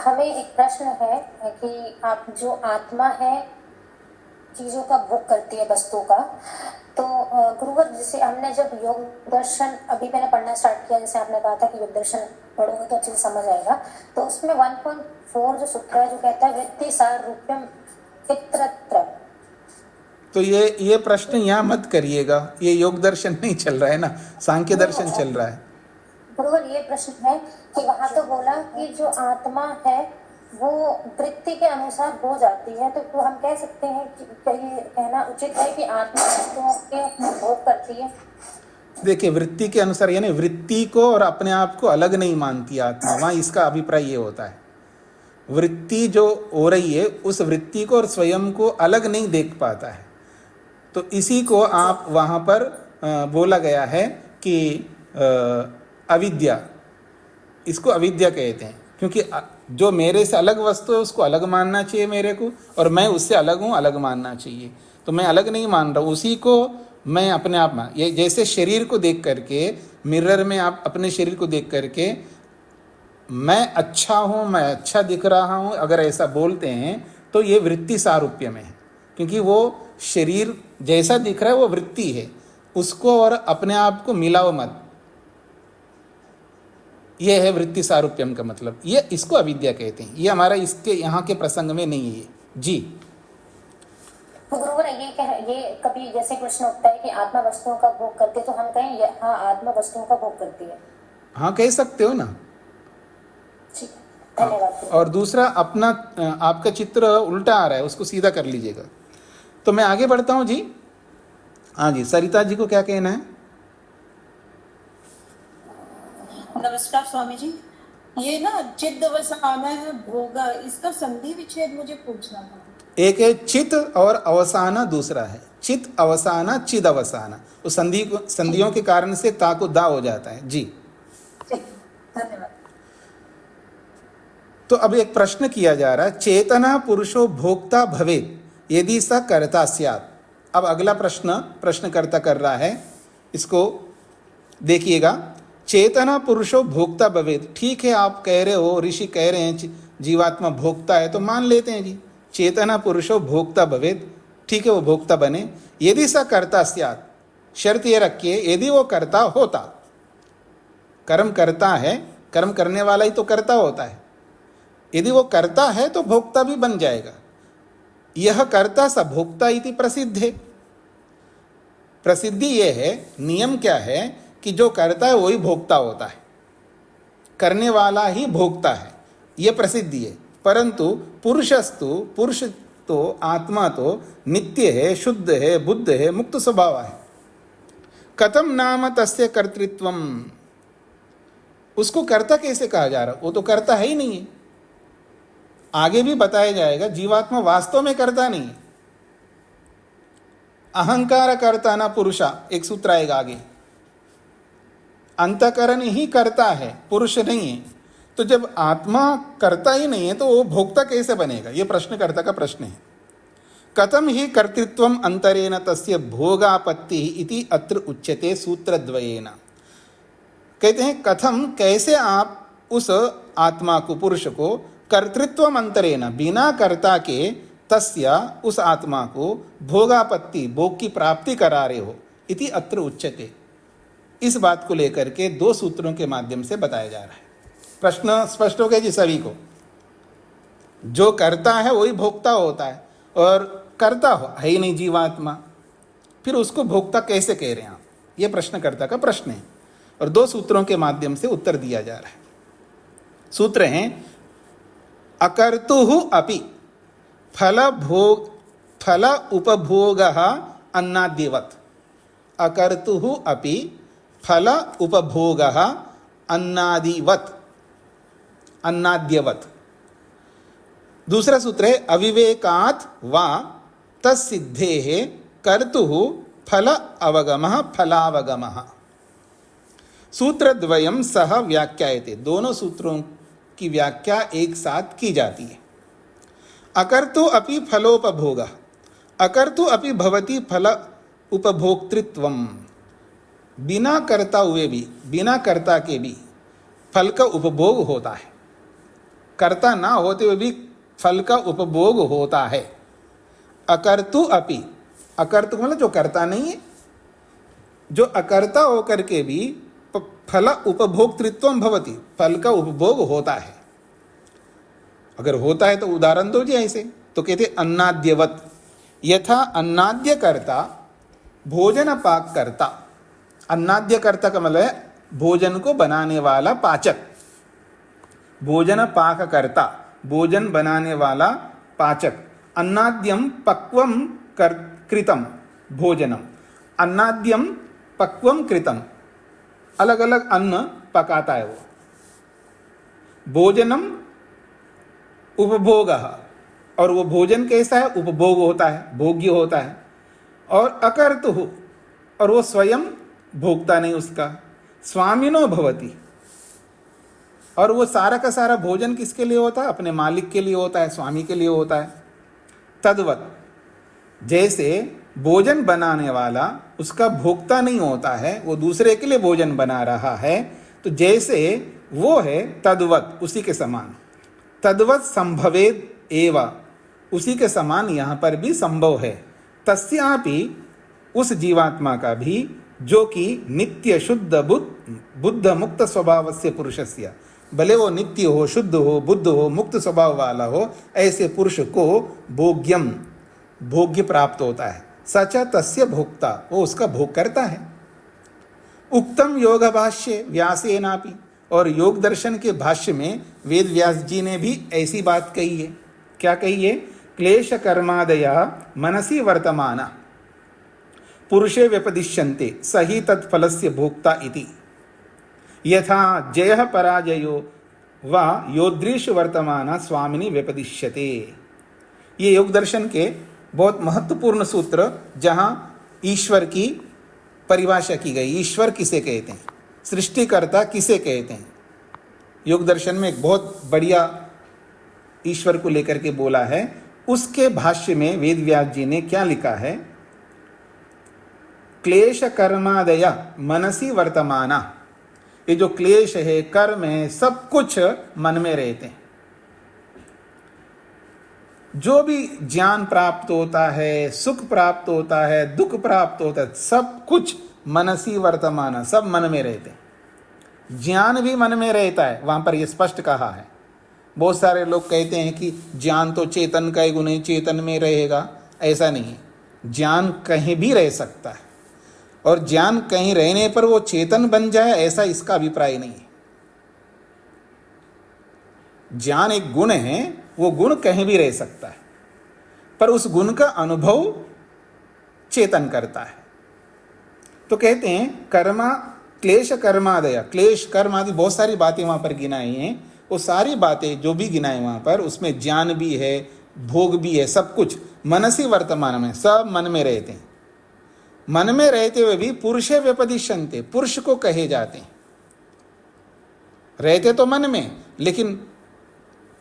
हमें एक प्रश्न है कि आप जो आत्मा है चीजों का भोग करती है, वस्तु का, तो गुरुवर जैसे हमने जब योग दर्शन अभी मैंने पढ़ना स्टार्ट किया, जैसे आपने कहा था कि योग दर्शन पढ़ोगे तो अच्छे से समझ आएगा, तो उसमें 1.4 जो सूत्र है जो कहता है वृत्ति सार रूप्यम फित्रत्र। तो ये प्रश्न यहाँ मत करिएगा, ये योग दर्शन नहीं चल रहा है ना, सांख्य दर्शन चल रहा है। गुरुवर ये प्रश्न है कि वहां तो बोला कि जो आत्मा है वो वृत्ति के अनुसार हो जाती है, तो हम कह सकते हैं कि ये कहना उचित है कि आत्मा वस्तुओं के भोग करती है? देखिए, वृत्ति के अनुसार यानी वृत्ति को और अपने आप को अलग नहीं मानती आत्मा, वहाँ इसका अभिप्राय ये होता है। वृत्ति जो हो रही है उस वृत्ति को और स्वयं को अलग नहीं देख पाता है। तो इसी को आप वहाँ पर बोला गया है कि अविद्या, इसको अविद्या कहते हैं। क्योंकि जो मेरे से अलग वस्तु है उसको अलग मानना चाहिए मेरे को, और मैं उससे अलग हूँ अलग मानना चाहिए। तो मैं अलग नहीं मान रहा हूँ, उसी को मैं अपने आप मान। ये जैसे शरीर को देख करके, मिरर में आप अपने शरीर को देख करके मैं अच्छा हूँ, मैं अच्छा दिख रहा हूँ, अगर ऐसा बोलते हैं तो ये वृत्ति सारूप्य में है। क्योंकि वो शरीर जैसा दिख रहा है वो वृत्ति है, उसको और अपने आप को मिलाओ मत। ये है वृत्ति सारूप्यम का मतलब। ये इसको अविद्या कहते हैं। ये हमारा इसके यहाँ के प्रसंग में नहीं है। जी तो गुरुवर ये कभी जैसे प्रश्न उठता है कि आत्मा वस्तुओं का भोग करती है, तो हम कहें हाँ आत्मा वस्तुओं का भोग करती है। हाँ कह सकते हो ना। ठीक है, धन्यवाद। और दूसरा अपना आपका चित्र उल्टा आ रहा है, उसको सीधा कर लीजिएगा। तो मैं आगे बढ़ता हूँ जी। हाँ जी, सरिता जी को क्या कहना है? नमस्कार स्वामी जी। ये ना चिद अवसाना है भोगा, इसका संधि विच्छेद मुझे पूछना था। एक है चित और अवसाना, दूसरा है चित अवसाना चिद अवसाना। वो संधियों के कारण से ता को दा हो जाता है जी। धन्यवाद। तो अब एक प्रश्न किया जा रहा है, चेतना पुरुषो भोक्ता भवेत् यदि स कर्ता स्यात्। अब अगला प्रश्नकर्ता कर रहा है, इसको देखिएगा। चेतना पुरुषो भोक्ता भवेत्, ठीक है आप कह रहे हो, ऋषि कह रहे हैं जीवात्मा भोक्ता है, तो मान लेते हैं जी। चेतना पुरुषो भोक्ता भवेत्, ठीक है वो भोक्ता बने। यदि स कर्ता स्यात्, शर्त ये रखिए यदि वो कर्ता होता, कर्म करता है, कर्म करने वाला ही तो कर्ता होता है। यदि वो करता है तो भोक्ता भी बन जाएगा। यह कर्ता स भोक्ता इति प्रसिद्ध है। प्रसिद्धि ये है, नियम क्या है कि जो करता है वही भोक्ता होता है, करने वाला ही भोक्ता है, यह प्रसिद्धि है। परंतु पुरुष तो आत्मा तो नित्य है, शुद्ध है, बुद्ध है, मुक्त स्वभाव है। कथम नाम तस्य कर्तृत्वम, उसको कर्ता कैसे कहा जा रहा? वो तो कर्ता है ही नहीं है। आगे भी बताया जाएगा, जीवात्मा वास्तव में कर्ता नहीं है। अहंकार कर्ता ना पुरुषा, एक सूत्र आएगा आगे। अंतकरण ही करता है, पुरुष नहीं है। तो जब आत्मा करता ही नहीं है तो वो भोक्ता कैसे बनेगा? ये प्रश्नकर्ता का प्रश्न है। कथम ही कर्तृत्वम अंतरेण तस्य भोगापत्ति इति अत्र उच्यते सूत्रद्वयेन। कहते हैं कथम, कैसे आप उस आत्मा को, पुरुष को, कर्तृत्वम अंतरेण, बिना कर्ता के, तस्य, उस आत्मा को, भोगापत्ति, भोग की प्राप्ति करा रहे हो, इति अत्र उच्यते। इस बात को लेकर के दो सूत्रों के माध्यम से बताया जा रहा है। प्रश्न स्पष्ट हो गया जी सभी को? जो करता है वही भोक्ता होता है, और करता है ही नहीं जीवात्मा, फिर उसको भोक्ता कैसे कह रहे हैं आप? ये प्रश्नकर्ता का प्रश्न है, और दो सूत्रों के माध्यम से उत्तर दिया जा रहा है। सूत्र हैं, अकर्तुः अपि फल उपभोगः अन्नाद्यवत्। अकर्तुः अपि फल उपभोगः अन्नाद्यवत्। दूसरा सूत्र है, अविवेकात् वा तत्सिद्धेः कर्तुः फल अवगमः फलावगमः। सूत्रद्वयं सह व्याख्यायते, दोनों सूत्रों की व्याख्या एक साथ की जाती है। अकर्तु अपि फलोपभोगः, अकर्तु अपि भवति फल उपभोक्तृत्वम्। बिना कर्ता हुए भी, बिना कर्ता के भी फल का उपभोग होता है, कर्ता ना होते हुए भी फल का उपभोग होता है। अकर्तु अपि, अकर्तु मतलब जो करता नहीं है, जो अकर्ता होकर के भी फल उपभोक्तृत्वम भवति, फल का उपभोग होता है। अगर होता है तो उदाहरण दो जी ऐसे, तो कहते अन्नाद्यवत्, यथा अन्नाद्य कर्ता भोजन पाक करता। अन्नाद्य कर्ता का मतलब है भोजन को बनाने वाला पाचक, भोजन पाक करता, भोजन बनाने वाला पाचक। अन्नाद्यम पक्वम कृतम भोजनम, अन्नाद्यम पक्वम कृतम, अलग अलग अन्न पकाता है वो। भोजनम उपभोगः, और वो भोजन कैसा है? उपभोग होता है, भोग्य होता है। और अकर्तुः, और वो स्वयं भोगता नहीं उसका, स्वामिनो भवति, और वो सारा का सारा भोजन किसके लिए होता है? अपने मालिक के लिए होता है, स्वामी के लिए होता है। तद्वत्, जैसे भोजन बनाने वाला उसका भोक्ता नहीं होता है, वो दूसरे के लिए भोजन बना रहा है, तो जैसे वो है तद्वत्, उसी के समान। तद्वत् संभवेद एव, उसी के समान यहाँ पर भी संभव है। तस्यापि, उस जीवात्मा का भी, जो कि नित्य शुद्ध बुद्ध मुक्त स्वभाव से पुरुषस्य, भले वो नित्य हो, शुद्ध हो, बुद्ध हो, मुक्त स्वभाव वाला हो, ऐसे पुरुष को भोग्यम, भोग्य प्राप्त होता है। सच तस्य भोक्ता, वो उसका भोग करता है। उक्तम योग भाष्य व्यासेनापि, और योग दर्शन के भाष्य में वेद व्यास जी ने भी ऐसी बात कही है। क्या कही है? क्लेश कर्मादया मनसी वर्तमाना पुरुषे व्यपदिश्यन्ते सही तत्फलस्य भोक्ता इति यथा जयः पराजयो वा योद्रीश वर्तमाना स्वामिनी व्यपदिश्यते। ये योग दर्शन के बहुत महत्वपूर्ण सूत्र, जहाँ ईश्वर की परिभाषा की गई। ईश्वर किसे कहते हैं, सृष्टिकर्ता किसे कहते हैं। योग दर्शन में एक बहुत बढ़िया ईश्वर को लेकर के बोला है। उसके भाष्य में वेद व्यास जी ने क्या लिखा है? क्लेश कर्मादय मनसी वर्तमाना, ये जो क्लेश है, कर्म है, सब कुछ मन में रहते हैं। जो भी ज्ञान प्राप्त होता है, सुख प्राप्त होता है, दुख प्राप्त होता है, सब कुछ मनसी वर्तमाना, सब मन में रहते हैं। ज्ञान भी मन में रहता है, वहां पर यह स्पष्ट कहा है। बहुत सारे लोग कहते हैं कि ज्ञान तो चेतन का ही गुण है, चेतन में रहेगा। ऐसा नहीं है, ज्ञान कहीं भी रह सकता है, और ज्ञान कहीं रहने पर वो चेतन बन जाए, ऐसा इसका अभिप्राय नहीं है। ज्ञान एक गुण है, वो गुण कहीं भी रह सकता है, पर उस गुण का अनुभव चेतन करता है। तो कहते हैं कर्मा क्लेश कर्मादय, क्लेश कर्म आदि बहुत सारी बातें वहां पर गिनाई हैं। वो सारी बातें जो भी गिनाए वहां पर, उसमें ज्ञान भी है, भोग भी है, सब कुछ मनसी वर्तमान में, सब मन में रहते हैं। मन में रहते हुए भी पुरुषे व्यपदिश्यन्ते, पुरुष को कहे जाते हैं। रहते तो मन में, लेकिन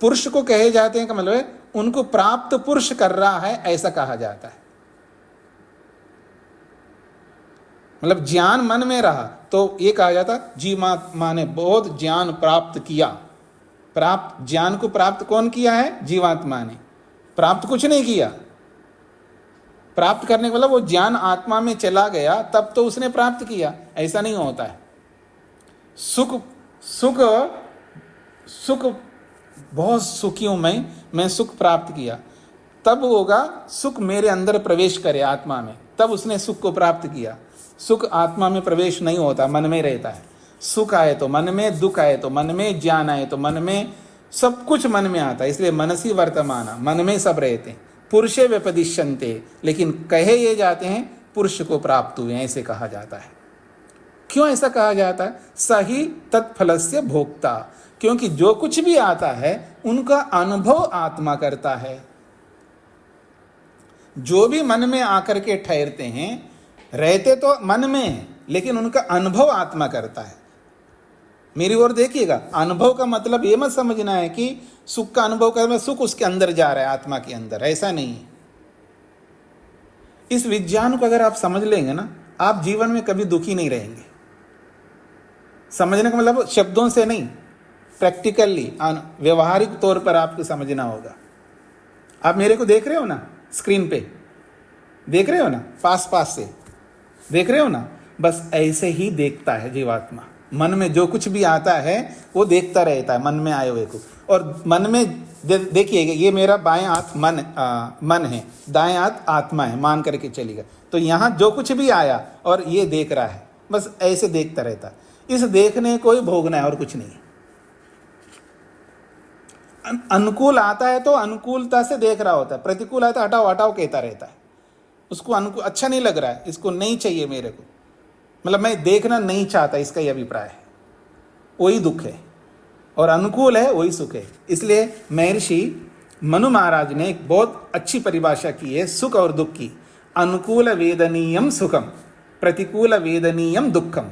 पुरुष को कहे जाते हैं का मतलब है उनको प्राप्त पुरुष कर रहा है, ऐसा कहा जाता है। मतलब ज्ञान मन में रहा तो ये कहा जाता जीवात्मा ने बहुत ज्ञान प्राप्त किया। प्राप्त ज्ञान को प्राप्त कौन किया है? जीवात्मा ने। प्राप्त कुछ नहीं किया। प्राप्त करने का मतलब वो ज्ञान आत्मा में चला गया, तब तो उसने प्राप्त किया, ऐसा नहीं होता है। सुख सुख सुख बहुत सुखी हूं मैं सुख प्राप्त किया, तब होगा सुख मेरे अंदर प्रवेश करे आत्मा में, तब उसने सुख को प्राप्त किया। सुख आत्मा में प्रवेश नहीं होता, मन में रहता है। सुख आए तो मन में, दुख आए तो मन में, ज्ञान आए तो मन में, सब कुछ मन में आता है। इसलिए मनसी वर्तमाना, मन में सब रहते हैं। पुरुषे व्यपदिश्यन्ते, लेकिन कहे ये जाते हैं पुरुष को प्राप्त हुए, ऐसे कहा जाता है। क्यों ऐसा कहा जाता है? सही तत्फलस्य भोक्ता, क्योंकि जो कुछ भी आता है उनका अनुभव आत्मा करता है। जो भी मन में आकर के ठहरते हैं, रहते तो मन में हैं, लेकिन उनका अनुभव आत्मा करता है। मेरी ओर देखिएगा, अनुभव का मतलब ये मत समझना है कि सुख का अनुभव करना, सुख उसके अंदर जा रहा है, आत्मा के अंदर, ऐसा नहीं है। इस विज्ञान को अगर आप समझ लेंगे ना, आप जीवन में कभी दुखी नहीं रहेंगे। समझने का मतलब शब्दों से नहीं, प्रैक्टिकली व्यवहारिक तौर पर आपको समझना होगा। आप मेरे को देख रहे हो ना, स्क्रीन पे देख रहे हो ना, पास से देख रहे हो ना, बस ऐसे ही देखता है जीवात्मा। मन में जो कुछ भी आता है वो देखता रहता है, मन में आए हुए को। और मन में देखिएगा, ये मेरा बाएं हाथ मन है, दाएं हाथ आत्मा है, मान करके चलेगा। तो यहाँ जो कुछ भी आया और ये देख रहा है, बस ऐसे देखता रहता है। इस देखने को ही भोगना है और कुछ नहीं। अनुकूल आता है तो अनुकूलता से देख रहा होता है, प्रतिकूल आता है हटाओ हटाओ कहता रहता है। उसको अनुकूल अच्छा नहीं लग रहा है, इसको नहीं चाहिए मेरे को, मतलब मैं देखना नहीं चाहता, इसका ही अभिप्राय है। वही दुख है, और अनुकूल है वही सुख है। इसलिए महर्षि मनु महाराज ने एक बहुत अच्छी परिभाषा की है सुख और दुख की। अनुकूल वेदनीयम सुखम, प्रतिकूल वेदनीयम दुखम।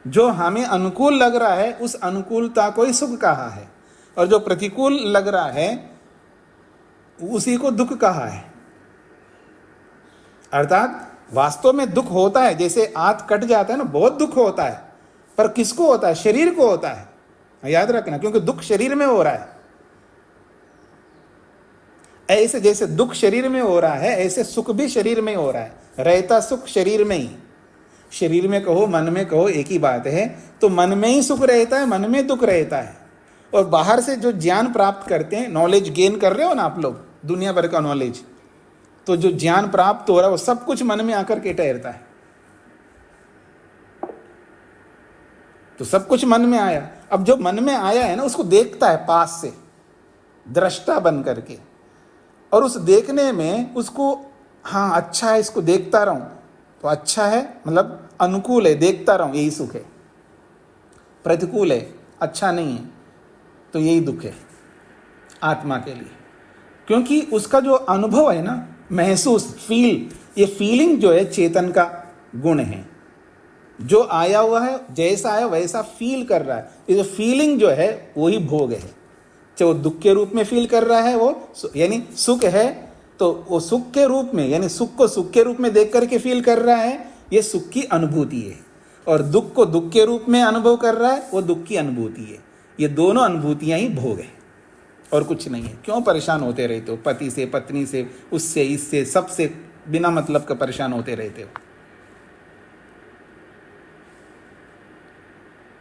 जो हमें अनुकूल लग रहा है उस अनुकूलता को ही सुख कहा है, और जो प्रतिकूल लग रहा है उसी को दुख कहा है। अर्थात वास्तव में दुख होता है, जैसे हाथ कट जाता है ना, बहुत दुख होता है, पर किसको होता है? शरीर को होता है, याद रखना, क्योंकि दुख शरीर में हो रहा है। ऐसे जैसे दुख शरीर में हो रहा है, ऐसे सुख भी शरीर में हो रहा है। रहता सुख शरीर में ही, शरीर में कहो मन में कहो एक ही बात है। तो मन में ही सुख रहता है, मन में दुख रहता है। और बाहर से जो ज्ञान प्राप्त करते हैं, नॉलेज गेन कर रहे हो ना आप लोग, दुनिया भर का नॉलेज, तो जो ज्ञान प्राप्त हो रहा है वो सब कुछ मन में आकर के ठहरता है। तो सब कुछ मन में आया, अब जो मन में आया है ना उसको देखता है पास से, दृष्टा बन करके, और उस देखने में उसको हाँ अच्छा है, इसको देखता रहूं तो अच्छा है, मतलब अनुकूल है, देखता रहूं यही सुख है, प्रतिकूल है, अच्छा नहीं है तो यही दुख है आत्मा के लिए। क्योंकि उसका जो अनुभव है ना, महसूस, फील, ये फीलिंग जो है चेतन का गुण है। जो आया हुआ है जैसा आया वैसा फील कर रहा है, ये जो फीलिंग जो है वही भोग है। चाहे वो दुख के रूप में फील कर रहा है, वो यानी सुख है तो वो सुख के रूप में, यानी सुख को सुख के रूप में देख करके फील कर रहा है, ये सुख की अनुभूति है। और दुख को दुख के रूप में अनुभव कर रहा है, वो दुख की अनुभूति है। ये दोनों अनुभूतियां ही भोग है और कुछ नहीं है। क्यों परेशान होते रहते हो, पति से, पत्नी से, उससे, इससे, सबसे बिना मतलब का परेशान होते रहते हो।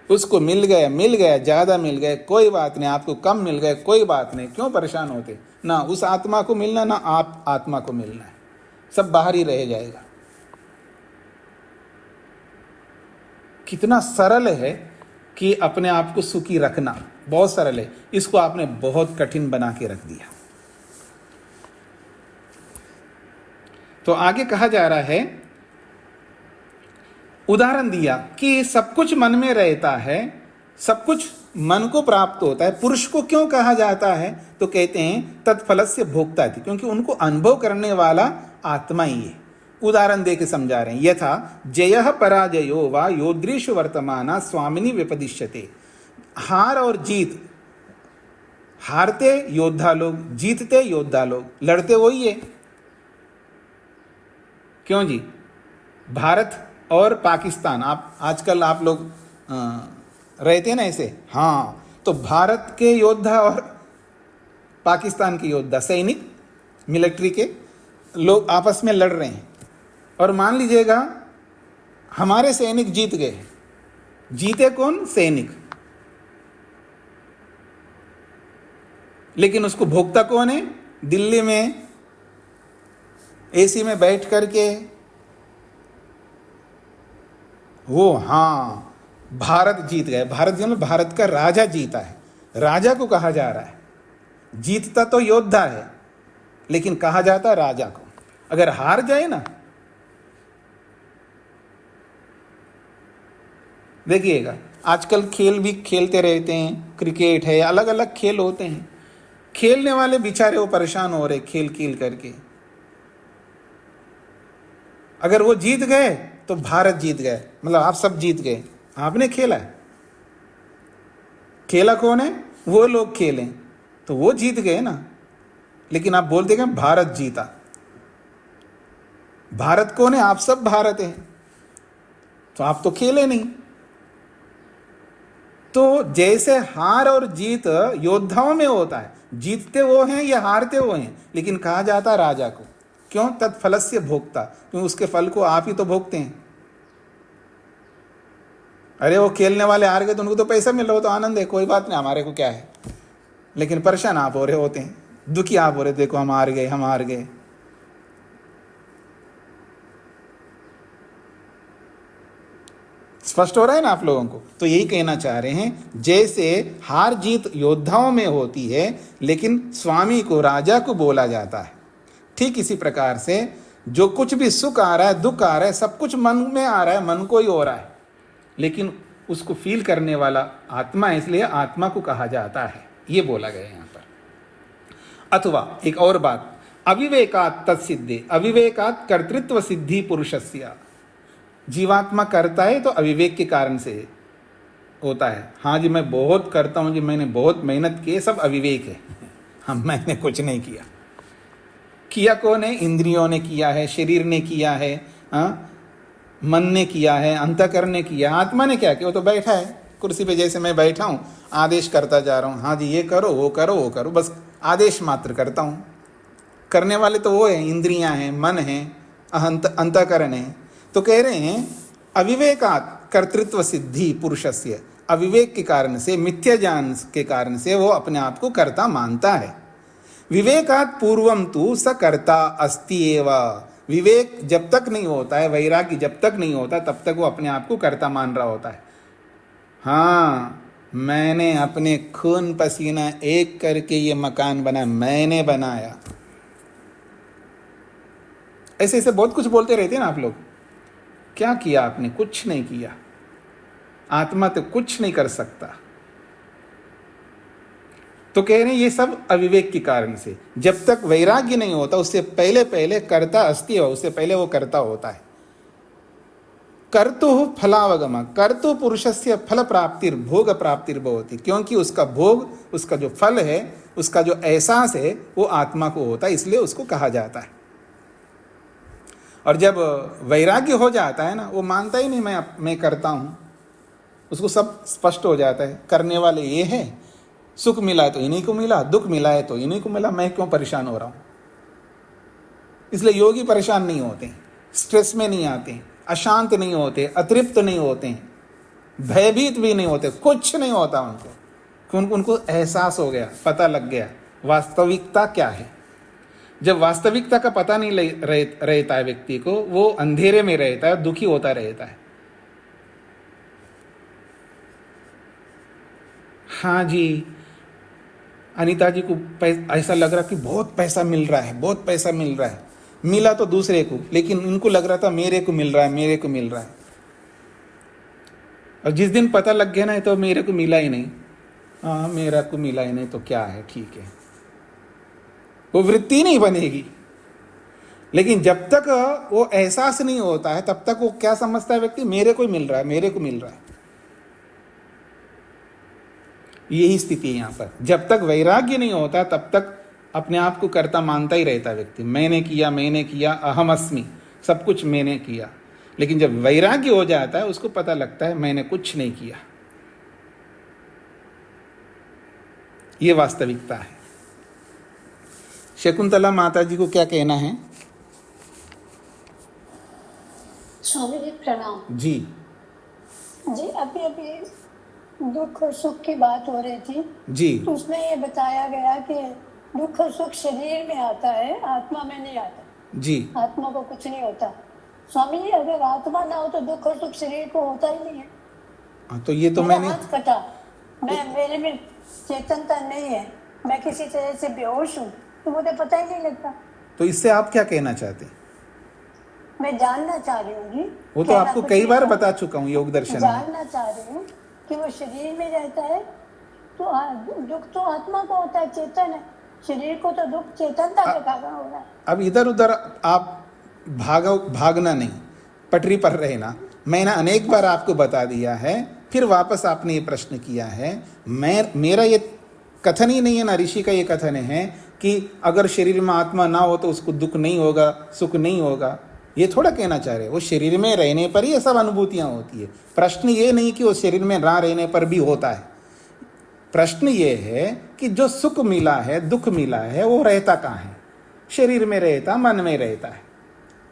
उसको मिल गया, ज्यादा मिल गए कोई बात नहीं, आपको कम मिल गए कोई बात नहीं, क्यों परेशान होते? ना उस आत्मा को मिलना, ना आप आत्मा को मिलना है, सब बाहर ही रह जाएगा। कितना सरल है कि अपने आप को सुखी रखना, बहुत सरल है। इसको आपने बहुत कठिन बना के रख दिया। तो आगे कहा जा रहा है, उदाहरण दिया कि सब कुछ मन में रहता है, सब कुछ मन को प्राप्त होता है। पुरुष को क्यों कहा जाता है? तो कहते हैं तत्फलस्य भोक्ता थी, क्योंकि उनको अनुभव करने वाला आत्मा ही है। उदाहरण दे के समझा रहे हैं, यथा जयः पराजयो वा योद्रीषु वर्तमाना स्वामिनी विपदिश्यते। हार और जीत, हारते योद्धा लोग, जीतते योद्धा लोग, लड़ते वही है। क्यों जी? भारत और पाकिस्तान, आप आजकल आप लोग रहते हैं ना ऐसे, हाँ, तो भारत के योद्धा और पाकिस्तान के योद्धा, सैनिक, मिलिट्री के लोग आपस में लड़ रहे हैं, और मान लीजिएगा हमारे सैनिक जीत गए। जीते कौन? सैनिक। लेकिन उसको भोगता कौन है? दिल्ली में एसी में बैठ करके वो, हाँ, भारत जीत गए। भारत मतलब भारत का राजा जीता है, राजा को कहा जा रहा है। जीतता तो योद्धा है, लेकिन कहा जाता है राजा को। अगर हार जाए ना, देखिएगा आजकल खेल भी खेलते रहते हैं, क्रिकेट है, अलग अलग खेल होते हैं। खेलने वाले बेचारे वो परेशान हो रहे खेल खेल करके। अगर वो जीत गए तो भारत जीत गए, मतलब आप सब जीत गए। आपने खेला है, खेला कौन है? वो लोग खेलें तो वो जीत गए ना। लेकिन आप बोल देंगे भारत जीता। भारत कौन है? आप सब भारत हैं, तो आप तो खेले नहीं। तो जैसे हार और जीत योद्धाओं में होता है, जीतते वो हैं या हारते वो हैं, लेकिन कहा जाता है राजा को। क्यों? तत्फलस्य भोक्ता, क्योंकि उसके फल को आप ही तो भोगते हैं। अरे वो खेलने वाले हार गए तो उनको तो पैसा मिल रहा हो तो आनंद है, कोई बात नहीं, हमारे को क्या है। लेकिन परेशान आप हो रहे होते हैं, दुखी आप हो रहे, देखो हम हार गए, हम हार गए। स्पष्ट हो रहा है ना आप लोगों को? तो यही कहना चाह रहे हैं, जैसे हार जीत योद्धाओं में होती है, लेकिन स्वामी को, राजा को बोला जाता है। ठीक इसी प्रकार से जो कुछ भी सुख आ रहा है, दुख आ रहा है, सब कुछ मन में आ रहा है, मन को ही हो रहा है, लेकिन उसको फील करने वाला आत्मा है, इसलिए आत्मा को कहा जाता है। ये बोला गया यहाँ पर। अथवा एक और बात, अविवेकात् तत्सिद्धे, अविवेकात् कर्तृत्व सिद्धि पुरुषस्य। जीवात्मा करता है तो अविवेक के कारण से होता है। हाँ जी मैं बहुत करता हूँ जी, मैंने बहुत मेहनत की, सब अविवेक है। हम मैंने कुछ नहीं किया। किया कौन है? इंद्रियों ने किया है, शरीर ने किया है, मन ने किया है, अंतःकरण ने किया। आत्मा ने क्या किया? वो तो बैठा है कुर्सी पे, जैसे मैं बैठा हूँ, आदेश करता जा रहा हूँ, हाँ जी ये करो, वो करो, वो करो, बस आदेश मात्र करता हूँ। करने वाले तो वो हैं, इंद्रियां हैं, मन है, अंतःकरण है। तो कह रहे हैं अविवेकात् कर्तृत्व सिद्धि पुरुषस्य, अविवेक के कारण से, मिथ्या ज्ञान के कारण से वो अपने आप को कर्ता मानता है। विवेकात् पूर्वम तु स कर्ता अस्ति एव। विवेक जब तक नहीं होता है, वैराग्य जब तक नहीं होता, तब तक वो अपने आप को कर्ता मान रहा होता है। हाँ, मैंने अपने खून पसीना एक करके ये मकान बना, मैंने बनाया। ऐसे ऐसे बहुत कुछ बोलते रहते हैं ना आप लोग। क्या किया आपने? कुछ नहीं किया। आत्मा तो कुछ नहीं कर सकता। तो कह रहे हैं ये सब अविवेक के कारण से। जब तक वैराग्य नहीं होता, उससे पहले पहले कर्ता अस्ति है, उससे पहले वो कर्ता होता है। कर्तु फलावगम, कर्तु पुरुषस्य फल प्राप्तिर भोग प्राप्तिर भवति, क्योंकि उसका भोग, उसका जो फल है, उसका जो एहसास है, वो आत्मा को होता है, इसलिए उसको कहा जाता है। और जब वैराग्य हो जाता है ना, वो मानता ही नहीं मैं करता हूँ, उसको सब स्पष्ट हो जाता है। करने वाले ये है, सुख मिला है तो इन्हीं को मिला, दुख मिला है तो इन्हीं को मिला, मैं क्यों परेशान हो रहा हूँ। इसलिए योगी परेशान नहीं होते, स्ट्रेस में नहीं आते, अशांत नहीं होते, अतृप्त नहीं होते, भयभीत भी नहीं होते, कुछ नहीं होता उनको। उनको एहसास हो गया, पता लग गया वास्तविकता क्या है। जब वास्तविकता का पता नहीं रहता है व्यक्ति को, वो अंधेरे में रहता है, दुखी होता रहता है। हाँ जी, अनीता जी को ऐसा लग रहा कि बहुत पैसा मिल रहा है, बहुत पैसा मिल रहा है। मिला तो दूसरे को, लेकिन उनको लग रहा था मेरे को मिल रहा है, मेरे को मिल रहा है। और जिस दिन पता लग गया ना, तो मेरे को मिला ही नहीं, हाँ मेरा को मिला ही नहीं तो क्या है, ठीक है, वो वृत्ति नहीं बनेगी। लेकिन जब तक वो एहसास नहीं होता है, तब तक वो क्या समझता है व्यक्ति, मेरे को मिल रहा है, मेरे को मिल रहा है। यही स्थिति है यहाँ पर। जब तक वैराग्य नहीं होता, तब तक अपने आप को कर्ता मानता ही रहता है व्यक्ति। मैंने किया, अहम अस्मि, सब कुछ मैंने किया। लेकिन जब वैराग्य हो जाता है, उसको पता लगता है मैंने कुछ नहीं किया। ये वास्तविकता है। शकुंतला माता जी को क्या कहना है? स्वामी जी प्रणाम। जी जी, अभी अभी दुख और सुख की बात हो रही थी जी। तो उसमें ये बताया गया कि दुख और सुख शरीर में आता है, आत्मा में नहीं आता जी। आत्मा को कुछ नहीं होता। स्वामी जी, अगर आत्मा ना हो तो दुख और सुख शरीर को होता ही नहीं है। हाँ, तो ये तो मेरा मैंने हाथ कटा, मेरे में चेतनता नहीं है, मैं किसी तरह से बेहोश हूँ, तो मुझे पता ही नहीं लगता। तो इससे आप क्या कहना चाहते हैं? मैं जानना चाह रही हूँ जी। वो तो आपको कई बार बता चुका हूँ योग दर्शन में। जानना चाह रही हूँ कि वो शरीर में रहता है तो दुख तो आत्मा को होता है, चेतन है। शरीर को तो दुख चेतनता के कारण हो रहा है। अब इधर उधर आप भागना नहीं, पटरी पर रहना। मैंने अनेक बार आपको बता दिया है, फिर वापस आपने ये प्रश्न किया है। मेरा ये कथन ही नहीं है ना, ऋषि का ये कथन है कि अगर शरीर में आत्मा ना हो तो उसको दुख नहीं होगा, सुख नहीं होगा। ये थोड़ा कहना चाह रहे, वो शरीर में रहने पर ही ये सब अनुभूतियां होती है। प्रश्न ये नहीं कि वो शरीर में ना रहने पर भी होता है। प्रश्न ये है कि जो सुख मिला है, दुख मिला है, वो रहता कहाँ है? शरीर में रहता, मन में रहता है,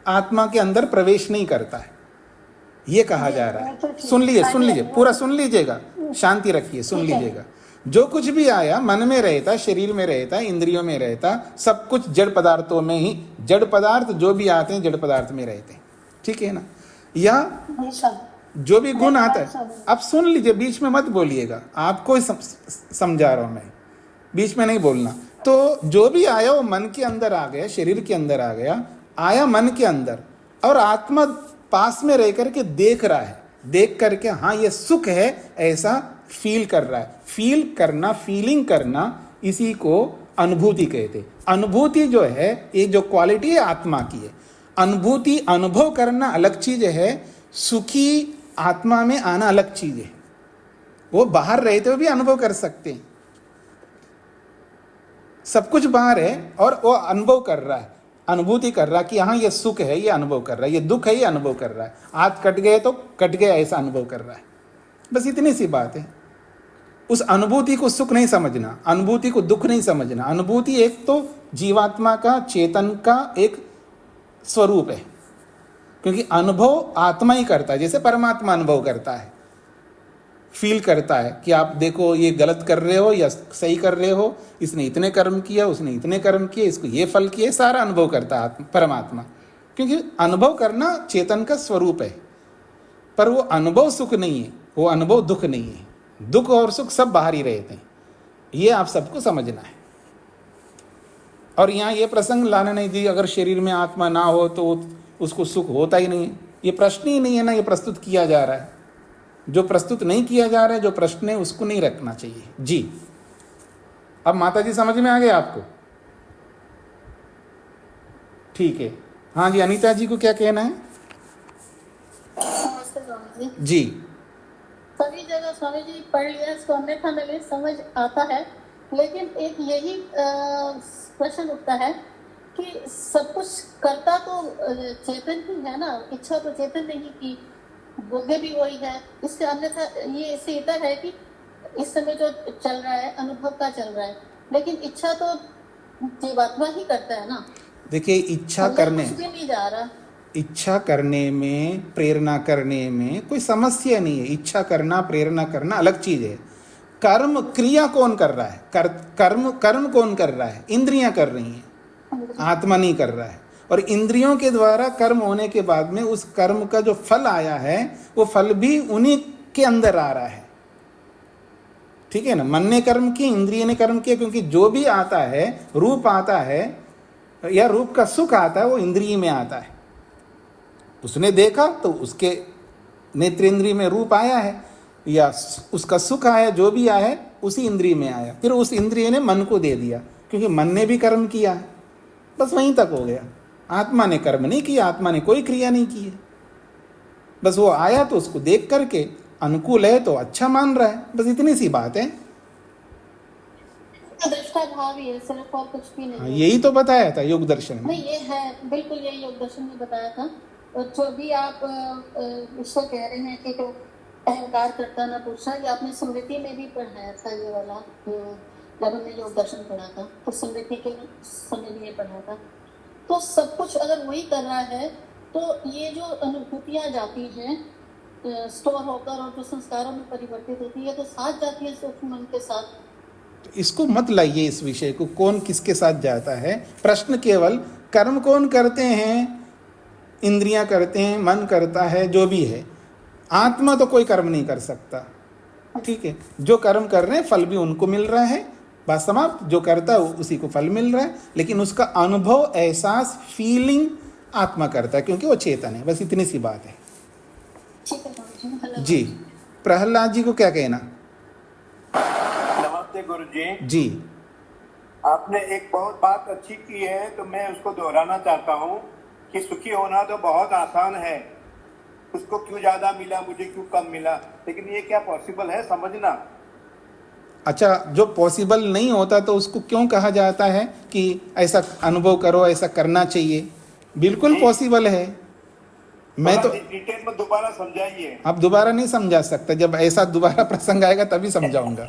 आत्मा के अंदर प्रवेश नहीं करता है। ये कहा जा रहा है। सुन लीजिए, पूरा सुन लीजिएगा, शांति रखिए, सुन लीजिएगा। जो कुछ भी आया मन में रहता, शरीर में रहता, इंद्रियों में रहता, सब कुछ जड़ पदार्थों में ही, जड़ पदार्थ जो भी आते हैं जड़ पदार्थ में रहते हैं, ठीक है ना? या जो भी गुण आता है, अब सुन लीजिए, बीच में मत बोलिएगा, आपको ही समझा रहा हूं मैं, बीच में नहीं बोलना। तो जो भी आया वो मन के अंदर आ गया, शरीर के अंदर आ गया, आया मन के अंदर, और आत्मा पास में रह करके देख रहा है, देख करके हाँ ये सुख है, ऐसा फील कर रहा है। फील करना, फीलिंग करना, इसी को अनुभूति कहते। अनुभूति जो है, ये जो क्वालिटी है आत्मा की है। अनुभूति, अनुभव करना अलग चीज है, सुखी आत्मा में आना अलग चीज है। वो बाहर रहते हुए भी अनुभव कर सकते हैं, सब कुछ बाहर है और वो अनुभव कर रहा है, अनुभूति कर रहा है कि हाँ ये सुख है, ये अनुभव कर रहा है, ये दुख है, ये अनुभव कर रहा है, हाथ कट गए तो कट गया, ऐसा अनुभव कर रहा है। बस इतनी सी बात है। उस अनुभूति को सुख नहीं समझना, अनुभूति को दुख नहीं समझना। अनुभूति एक तो जीवात्मा का, चेतन का एक स्वरूप है, क्योंकि अनुभव आत्मा ही करता है, जैसे परमात्मा अनुभव करता है। फील करता है कि आप देखो ये गलत कर रहे हो या सही कर रहे हो, इसने इतने कर्म किया, उसने इतने कर्म किए, इसको ये फल किए, सारा अनुभव करता है परमात्मा। क्योंकि अनुभव करना चेतन का स्वरूप है, पर वो अनुभव सुख नहीं है, वो अनुभव दुख नहीं है। दुख और सुख सब बाहर ही रहते हैं, ये आप सबको समझना है। और यहाँ ये प्रसंग लाना नहीं दी, अगर शरीर में आत्मा ना हो तो उसको सुख होता ही नहीं है, ये प्रश्न ही नहीं है ना, ये प्रस्तुत किया जा रहा है। जो प्रस्तुत नहीं किया जा रहा है, जो प्रश्न है, उसको नहीं रखना चाहिए। जी, अब माता जी समझ में आ गया आपको? ठीक है। हाँ जी, अनीता जी को क्या कहना है? नमस्ते स्वामी जी। जी, सभी जगह स्वामी जी पढ़ लिया, इसको अन्यथा नले समझ आता है, लेकिन एक यही प्रश्न उठता है कि सब कुछ करता तो चेतन ही है ना, इच्छा तो चेतन ने ही की, भोग्य भी वही है। इससे अन्यथा ये सीधा है कि इस समय जो चल रहा है अनुभव का चल रहा है, लेकिन इच्छा तो जीवात्मा ही करता है ना। देखिए, इच्छा करने, कुछ भी नहीं जा रहा। इच्छा करने में, प्रेरणा करने में कोई समस्या नहीं है। इच्छा करना, प्रेरणा करना अलग चीज है। कर्म, क्रिया कौन कर रहा है? कर्म कौन कर रहा है? इंद्रियां कर रही हैं, आत्मा नहीं कर रहा है। और इंद्रियों के द्वारा कर्म होने के बाद में उस कर्म का जो फल आया है, वो फल भी उन्हीं के अंदर आ रहा है। ठीक है ना? मन ने कर्म किया, इंद्रिय ने कर्म किया, क्योंकि जो भी आता है, रूप आता है या रूप का सुख आता है, वो इंद्रिय में आता है। उसने देखा तो उसके नेत्रेंद्रिय में रूप आया है, या उसका सुख आया, जो भी आया है उसी इंद्रिय में आया। फिर उस इंद्रिय ने मन को दे दिया, क्योंकि मन ने भी कर्म किया है। बस वहीं तक हो गया। आत्मा ने कर्म नहीं किया, आत्मा ने कोई क्रिया नहीं की है। बस वो आया तो उसको देख करके अनुकूल है तो अच्छा मान रहा है, बस इतनी सी बात है। दृष्टा भाव ही है, सिर्फ और कुछ भी नहीं। यही तो बताया था योग दर्शन में। नहीं, ये है, बिल्कुल यही योग दर्शन में बताया था। और जो भी आप इसको कह रहे हैं कि जो अहंकार करता ना पूछा, ये आपने स्मृति में भी पढ़ाया था, ये वाला जब हमने योग दर्शन पढ़ा था तो स्मृति के समय में पढ़ा था। तो सब कुछ अगर वही कर रहा है तो ये जो अनुभूतियां जाती हैं स्टोर होकर और जो संस्कारों में परिवर्तित होती है, तो साथ जाती है सूक्ष्म मन के साथ। इसको मत लाइए, इस विषय को, कौन किसके साथ जाता है। प्रश्न केवल कर्म कौन करते हैं? इंद्रियां करते हैं, मन करता है, जो भी है। आत्मा तो कोई कर्म नहीं कर सकता। ठीक है? जो कर्म कर रहे हैं फल भी उनको मिल रहा है, बात समाप्त। जो करता है उसी को फल मिल रहा है, लेकिन उसका अनुभव, एहसास, फीलिंग आत्मा करता है, क्योंकि वो चेतन है। बस इतनी सी बात है। ठीक है जी, प्रहलाद जी को क्या कहना? नमस्ते गुरु जी। जी, आपने एक बहुत बात अच्छी की है, तो मैं उसको दोहराना चाहता हूँ कि सुखी होना तो बहुत आसान है, उसको क्यों ज्यादा मिला, मुझे क्यों कम मिला, लेकिन ये क्या पॉसिबल है समझना? अच्छा, जो पॉसिबल नहीं होता तो उसको क्यों कहा जाता है कि ऐसा अनुभव करो, ऐसा करना चाहिए? बिल्कुल पॉसिबल है। मैं तो डिटेल में दोबारा समझाइए। अब दोबारा नहीं समझा सकता, जब ऐसा दोबारा प्रसंग आएगा तभी समझाऊंगा।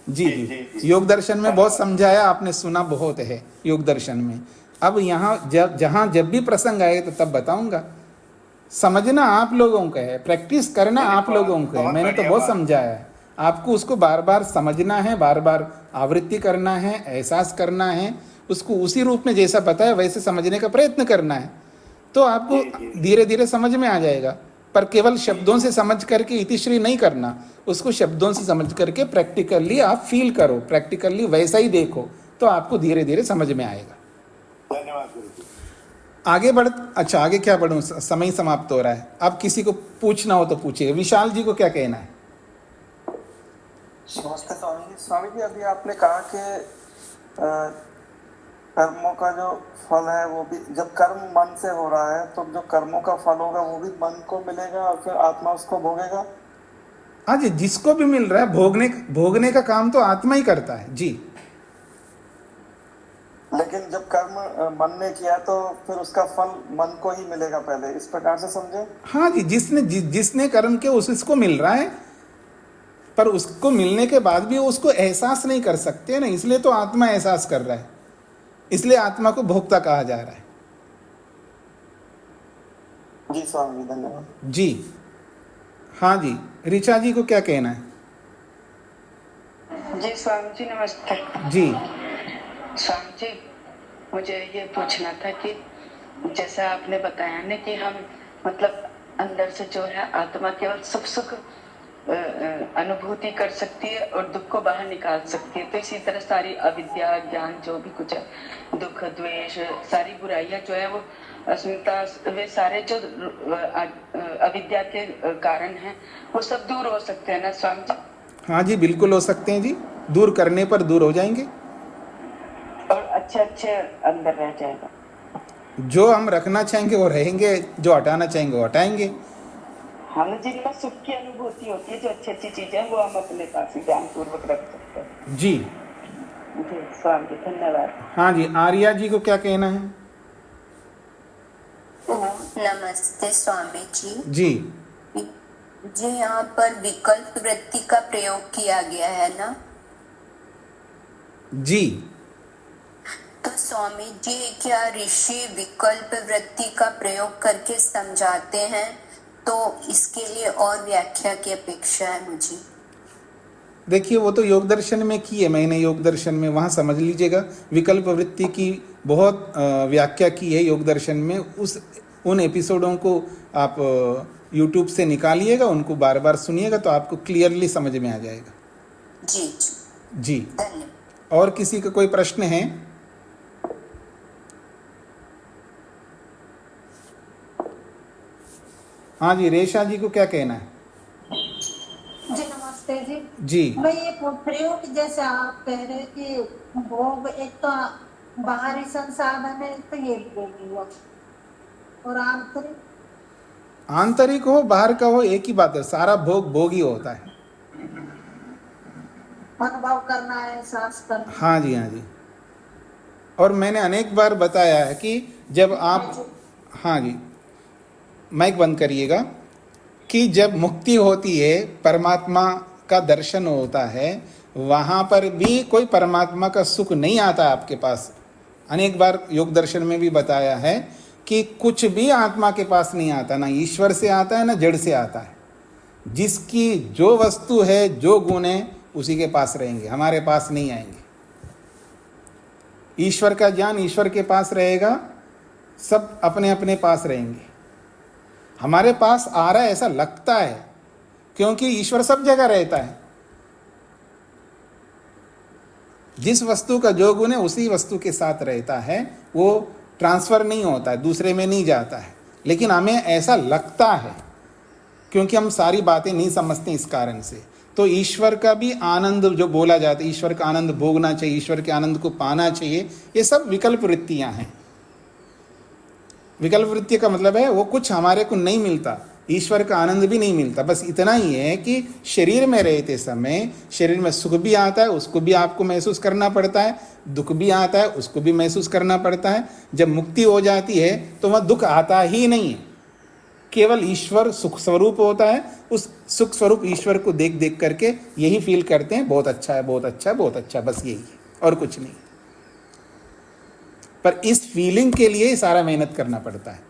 जी जी, योग दर्शन में बहुत समझाया आपने, सुना बहुत है योग दर्शन में। अब यहाँ जब भी प्रसंग आएगा तो तब बताऊंगा। समझना आप लोगों का है, प्रैक्टिस करना आप लोगों का है। मैंने तो बहुत समझाया है आपको, उसको बार बार समझना है, बार बार आवृत्ति करना है, एहसास करना है, उसको उसी रूप में जैसा बताया वैसे समझने का प्रयत्न करना है, तो आपको धीरे धीरे समझ में आ जाएगा। पर केवल शब्दों से समझ करके इतिश्री नहीं करना, उसको शब्दों से समझ करके प्रैक्टिकली आप फील करो, प्रैक्टिकली वैसा ही देखो, तो आपको धीरे धीरे समझ में आएगा। धन्यवाद गुरु जी। आगे बढ़, अच्छा आगे क्या बढ़ूं, समय समाप्त हो रहा है। अब किसी को पूछना हो तो पूछिए। विशाल जी को क्या कहना है? नमस्ते स्वामी जी। स्वामी जी, अभी आपने कहा कि कर्मों का जो फल है वो भी, जब कर्म मन से हो रहा है तो जो कर्मों का फल होगा वो भी मन को मिलेगा और फिर आत्मा उसको भोगेगा। हाँ जी, जिसको भी मिल रहा है, भोगने का काम तो आत्मा ही करता है। जी, लेकिन जब कर्म मन ने किया तो फिर उसका फल मन को ही मिलेगा पहले, इस प्रकार से समझे? हाँ जी, जिसने कर्म किया उसको मिल रहा है, पर उसको मिलने के बाद भी उसको एहसास नहीं कर सकते ना, इसलिए तो आत्मा एहसास कर रहा है, इसलिए आत्मा को भोक्ता कहा जा रहा है। जी स्वामी, धन्यवाद। जी, हाँ जी, ऋचा जी को क्या कहना है? जी स्वामी जी नमस्ते। जी स्वामी जी मुझे ये पूछना था कि जैसा आपने बताया ना कि हम मतलब अंदर से जो है आत्मा केवल सुख सुख अनुभूति कर सकती है और दुख को बाहर निकाल सकती है, तो इसी तरह सारी अविद्या ज्ञान जो भी कुछ है, दुख द्वेष सारी बुराइयां जो है वो अस्मिता, वे सारे जो अविद्या के कारण हैं वो सब दूर हो सकते हैं ना स्वामी जी? हाँ जी, बिल्कुल हो सकते हैं जी। दूर करने पर दूर हो जाएंगे और अच्छे अंदर रह जाएगा। जो हम रखना चाहेंगे वो रहेंगे, जो हटाना चाहेंगे वो हटाएंगे। हमें जिनका सुख की अनुभूति होती है, जो अच्छी चीजें वो हम अपने पास ही ध्यान पूर्वक रख सकते हैं। जी स्वामी जी धन्यवाद। हाँ जी, आर्या जी को क्या कहना है? नमस्ते स्वामी जी। जी जी यहाँ पर विकल्प वृत्ति का प्रयोग किया गया है ना? जी। तो स्वामी जी क्या ऋषि विकल्प वृत्ति का प्रयोग करके समझाते हैं? तो इसके लिए और व्याख्या की अपेक्षा है मुझे। देखिए वो तो योग दर्शन में की है, मैंने योग दर्शन में, वहाँ समझ लीजिएगा। विकल्प वृत्ति की बहुत व्याख्या की है योग दर्शन में। उन एपिसोडों को आप YouTube से निकालिएगा, उनको बार बार सुनिएगा तो आपको क्लियरली समझ में आ जाएगा। जी जी धन्यवाद। और किसी का कोई प्रश्न है? हाँ जी, रेशा जी को क्या कहना है? जी नमस्ते जी। जी मैं ये पूछ रही हूँ कि जैसे आप कह रहे कि भोग एक तो बाहरी संसाधन है, तो ये भोग हुआ, और आंतरिक हो बाहर का हो एक ही बात है, सारा भोग भोग ही होता है। अनुभव करना है, एहसास करना। हाँ जी, हाँ जी। और मैंने अनेक बार बताया है कि जब आप, हाँ जी माइक बंद करिएगा, कि जब मुक्ति होती है, परमात्मा का दर्शन होता है, वहाँ पर भी कोई परमात्मा का सुख नहीं आता आपके पास। अनेक बार योग दर्शन में भी बताया है कि कुछ भी आत्मा के पास नहीं आता, ना ईश्वर से आता है ना जड़ से आता है। जिसकी जो वस्तु है, जो गुण है, उसी के पास रहेंगे, हमारे पास नहीं आएंगे। ईश्वर का ज्ञान ईश्वर के पास रहेगा, सब अपने अपने पास रहेंगे। हमारे पास आ रहा है ऐसा लगता है, क्योंकि ईश्वर सब जगह रहता है। जिस वस्तु का जो गुण है उसी वस्तु के साथ रहता है, वो ट्रांसफर नहीं होता है, दूसरे में नहीं जाता है। लेकिन हमें ऐसा लगता है क्योंकि हम सारी बातें नहीं समझते इस कारण से। तो ईश्वर का भी आनंद जो बोला जाता है, ईश्वर का आनंद भोगना चाहिए, ईश्वर के आनंद को पाना चाहिए, ये सब विकल्प वृत्तियां हैं। विकल्प वृत्ति का मतलब है वो कुछ हमारे को नहीं मिलता, ईश्वर का आनंद भी नहीं मिलता। बस इतना ही है कि शरीर में रहते समय शरीर में सुख भी आता है, उसको भी आपको महसूस करना पड़ता है, दुख भी आता है, उसको भी महसूस करना पड़ता है। जब मुक्ति हो जाती है तो वह दुख आता ही नहीं है, केवल ईश्वर सुख स्वरूप होता है। उस सुख स्वरूप ईश्वर को देख देख करके यही फील करते हैं, बहुत अच्छा है, बहुत अच्छा है, बहुत अच्छा, बस यही है और कुछ नहीं। पर इस फीलिंग के लिए सारा मेहनत करना पड़ता है।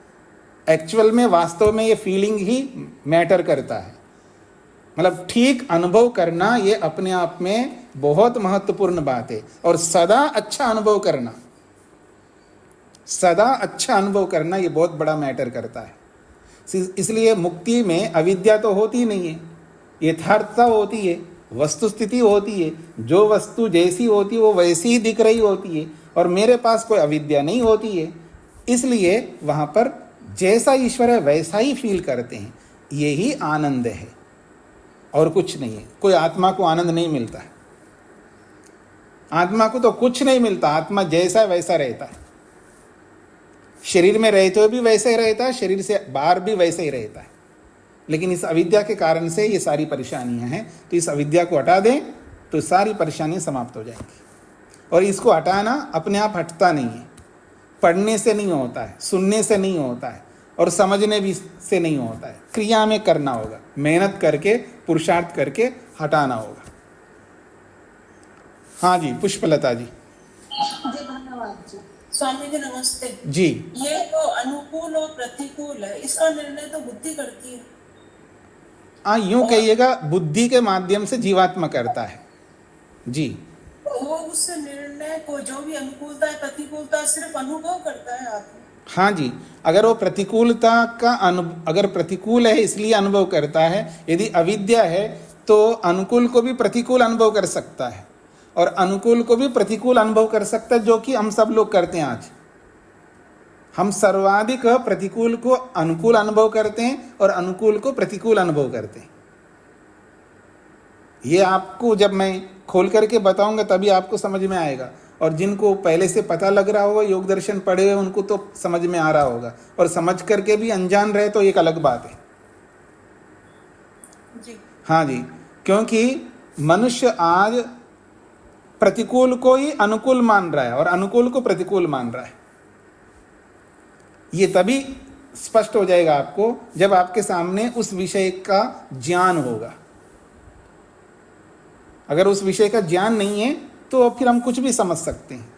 एक्चुअल में वास्तव में ये फीलिंग ही मैटर करता है। मतलब ठीक अनुभव करना ये अपने आप में बहुत महत्वपूर्ण बात है। और सदा अच्छा अनुभव करना, सदा अच्छा अनुभव करना ये बहुत बड़ा मैटर करता है। इसलिए मुक्ति में अविद्या तो होती नहीं है, यथार्थता होती है, वस्तुस्थिति होती है। जो वस्तु जैसी होती है वो वैसी ही दिख रही होती है, और मेरे पास कोई अविद्या नहीं होती है। इसलिए वहाँ पर जैसा ईश्वर है वैसा ही फील करते हैं। यही आनंद है और कुछ नहीं है। कोई आत्मा को आनंद नहीं मिलता है, आत्मा को तो कुछ नहीं मिलता। आत्मा जैसा वैसा रहता है, शरीर में रहते हुए भी वैसे ही रहता है, शरीर से बाहर भी वैसे ही रहता है। लेकिन इस अविद्या के कारण से ये सारी परेशानियां हैं। तो इस अविद्या को हटा दें तो सारी परेशानियां समाप्त हो जाएंगी। और इसको हटाना अपने आप हटता नहीं है, पढ़ने से नहीं होता है, सुनने से नहीं होता है, और समझने भी से नहीं होता है। क्रिया में करना होगा, मेहनत करके, पुरुषार्थ करके हटाना होगा। हाँ जी, पुष्पलता जी। जी धन्यवाद जी। स्वामी जी नमस्ते जी। ये जो अनुकूल और प्रतिकूल है, इसका निर्णय तो बुद्धि करती है। यूं कहिएगा, बुद्धि के माध्यम से जीवात्मा करता है। जी। वो उस निर्णय को जो भी अनुकूलता है प्रतिकूलता सिर्फ अनुभव करता है आत्मा। हाँ जी, अगर वो प्रतिकूलता का अगर प्रतिकूल है इसलिए अनुभव करता है, यदि अविद्या है तो अनुकूल को भी प्रतिकूल अनुभव कर सकता है और अनुकूल को भी प्रतिकूल अनुभव कर सकता है, जो कि हम सब लोग करते हैं। आज हम सर्वाधिक प्रतिकूल को अनुकूल अनुभव करते हैं और अनुकूल को प्रतिकूल अनुभव करते हैं। ये आपको जब मैं खोल करके बताऊंगा तभी आपको समझ में आएगा, और जिनको पहले से पता लग रहा होगा, योग दर्शन पढ़े हुए, उनको तो समझ में आ रहा होगा, और समझ करके भी अनजान रहे तो एक अलग बात है जी। हाँ जी, क्योंकि मनुष्य आज प्रतिकूल को ही अनुकूल मान रहा है और अनुकूल को प्रतिकूल मान रहा है। ये तभी स्पष्ट हो जाएगा आपको जब आपके सामने उस विषय का ज्ञान होगा। अगर उस विषय का ज्ञान नहीं है तो फिर हम कुछ भी समझ सकते हैं।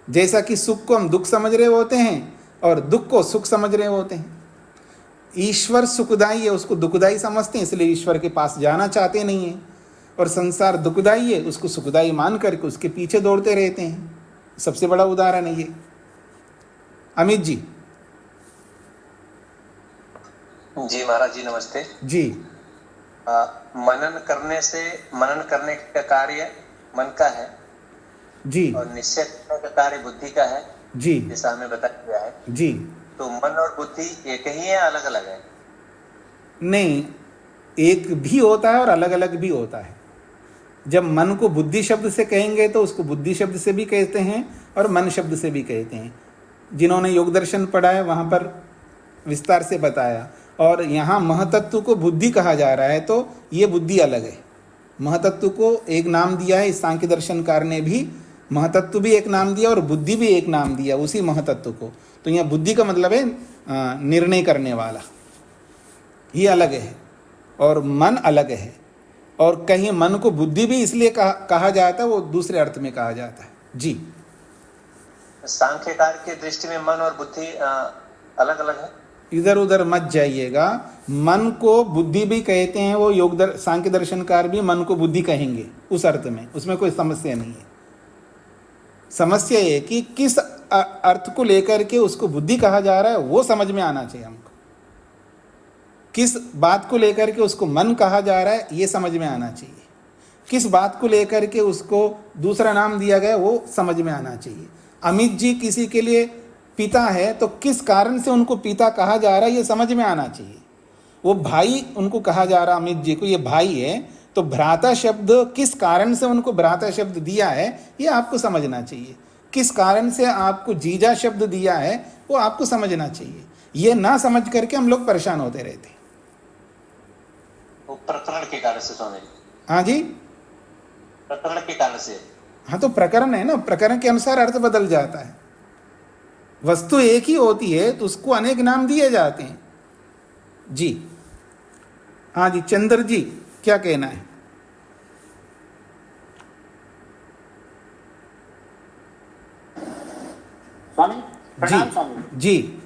जैसा कि सुख को हम दुख समझ रहे होते हैं और दुख को सुख समझ रहे होते हैं। ईश्वर सुखदाई है, उसको दुखदाई समझते हैं, इसलिए ईश्वर के पास जाना चाहते नहीं हैं, और संसार दुखदाई है, उसको सुखदाई मान करके उसके पीछे दौड़ते रहते हैं। सबसे बड़ा उदाहरण है ये। अमित जी। जी महाराज जी नमस्ते जी। मनन करने का कार्य मन का है जी, और निश्चय करने का कार्य बुद्धि का है जी, जैसा हमें बताया गया है जी। तो मन और बुद्धि एक ही है, अलग अलग है? नहीं, एक भी होता है और अलग अलग भी होता है। जब मन को बुद्धि शब्द से कहेंगे तो उसको बुद्धि शब्द से भी कहते हैं और मन शब्द से भी कहते हैं। जिन्होंने योग दर्शन पढ़ा है वहाँ पर विस्तार से बताया। और यहाँ महतत्व को बुद्धि कहा जा रहा है तो ये बुद्धि अलग है। महतत्व को एक नाम दिया है इस सांख्य दर्शनकार ने भी, महतत्व भी एक नाम दिया और बुद्धि भी एक नाम दिया उसी महतत्व को। तो यहाँ बुद्धि का मतलब है निर्णय करने वाला, ये अलग है, और मन अलग है। और कहीं मन को बुद्धि भी इसलिए कहा जाता है, वो दूसरे अर्थ में कहा जाता है। जी। सांख्यकार की दृष्टि में मन और बुद्धि अलग अलग है? इधर उधर मत जाइएगा। मन को बुद्धि भी कहते हैं, वो सांख्य दर्शनकार भी मन को बुद्धि कहेंगे उस अर्थ में, उसमें कोई समस्या नहीं है। समस्या ये कि किस अर्थ को लेकर के उसको बुद्धि कहा जा रहा है वो समझ में आना चाहिए हमको। किस बात को लेकर के उसको मन कहा जा रहा है ये समझ में आना चाहिए। किस बात को लेकर के उसको दूसरा नाम दिया गया वो समझ में आना चाहिए। अमित जी किसी के लिए पिता है तो किस कारण से उनको पिता कहा जा रहा है ये समझ में आना चाहिए। वो भाई उनको कहा जा रहा है, अमित जी को ये भाई है, तो भ्राता शब्द किस कारण से उनको भ्राता शब्द दिया है ये आपको समझना चाहिए। किस कारण से आपको जीजा शब्द दिया है वो आपको समझना चाहिए। ये ना समझ करके हम लोग परेशान होते रहते। वो प्रकरण के कारण से स्वामी जी। हाँ जी, प्रकरण के कारण से। हाँ तो प्रकरण है ना, प्रकरण के अनुसार अर्थ बदल जाता है। वस्तु एक ही होती है तो उसको अनेक नाम दिए जाते हैं। जी हाँ जी, चंद्र जी क्या कहना है? स्वामी प्रणाम। स्वामी जी,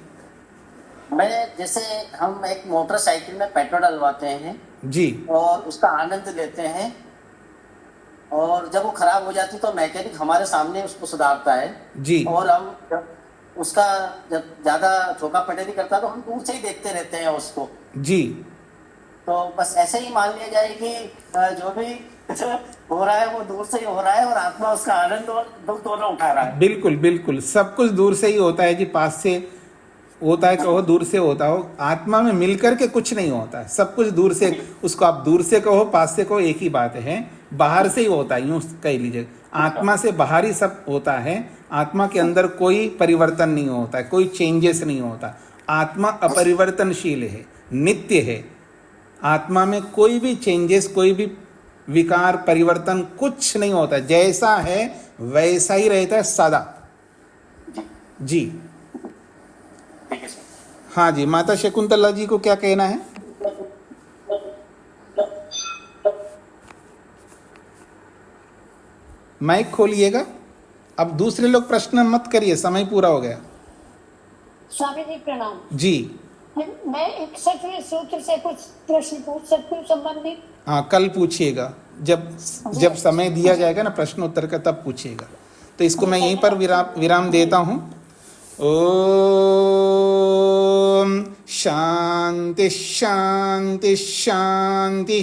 मैं जैसे हम एक मोटरसाइकिल में पेट्रोल डलवाते हैं जी, और उसका आनंद लेते हैं, और जब वो खराब हो जाती तो मैकेनिक हमारे सामने उसको सुधारता है जी, और हम जब उसका जब ज्यादा छोका पटे नहीं करता तो हम दूर से ही देखते रहते हैं उसको। जी। तो बस ऐसे ही मान लिया जाए कि जो भी हो रहा है वो दूर से ही हो रहा है और आत्मा उसका आनंद और दुख दोनों उठा रहा है। बिल्कुल बिल्कुल, सब कुछ दूर से ही होता है जी। पास से होता है कहो, दूर से होता हो, आत्मा में मिलकर के कुछ नहीं होता है। सब कुछ दूर से, उसको आप दूर से कहो पास से कहो एक ही बात है। बाहर से ही होता है, यूं कह लीजिए। आत्मा से बाहर ही सब होता है। आत्मा के अंदर कोई परिवर्तन नहीं होता है, कोई चेंजेस नहीं होता। आत्मा अपरिवर्तनशील है, नित्य है। आत्मा में कोई भी चेंजेस, कोई भी विकार, परिवर्तन कुछ नहीं होता। जैसा है वैसा ही रहता है सदा। जी हाँ जी, माता शकुंतला जी को क्या कहना है? माइक खोलिएगा। अब दूसरे लोग प्रश्न मत करिए, समय पूरा हो गया। स्वामी जी प्रणाम। जी मैं 61वें सूत्र से कुछ प्रश्न पूछ सकती हूँ संबंधित? हाँ, कल पूछिएगा, जब समय दिया जाएगा ना प्रश्न उत्तर का, तब पूछिएगा। तो इसको मैं यहीं पर विराम देता हूँ। ओम शांति शांति शांति।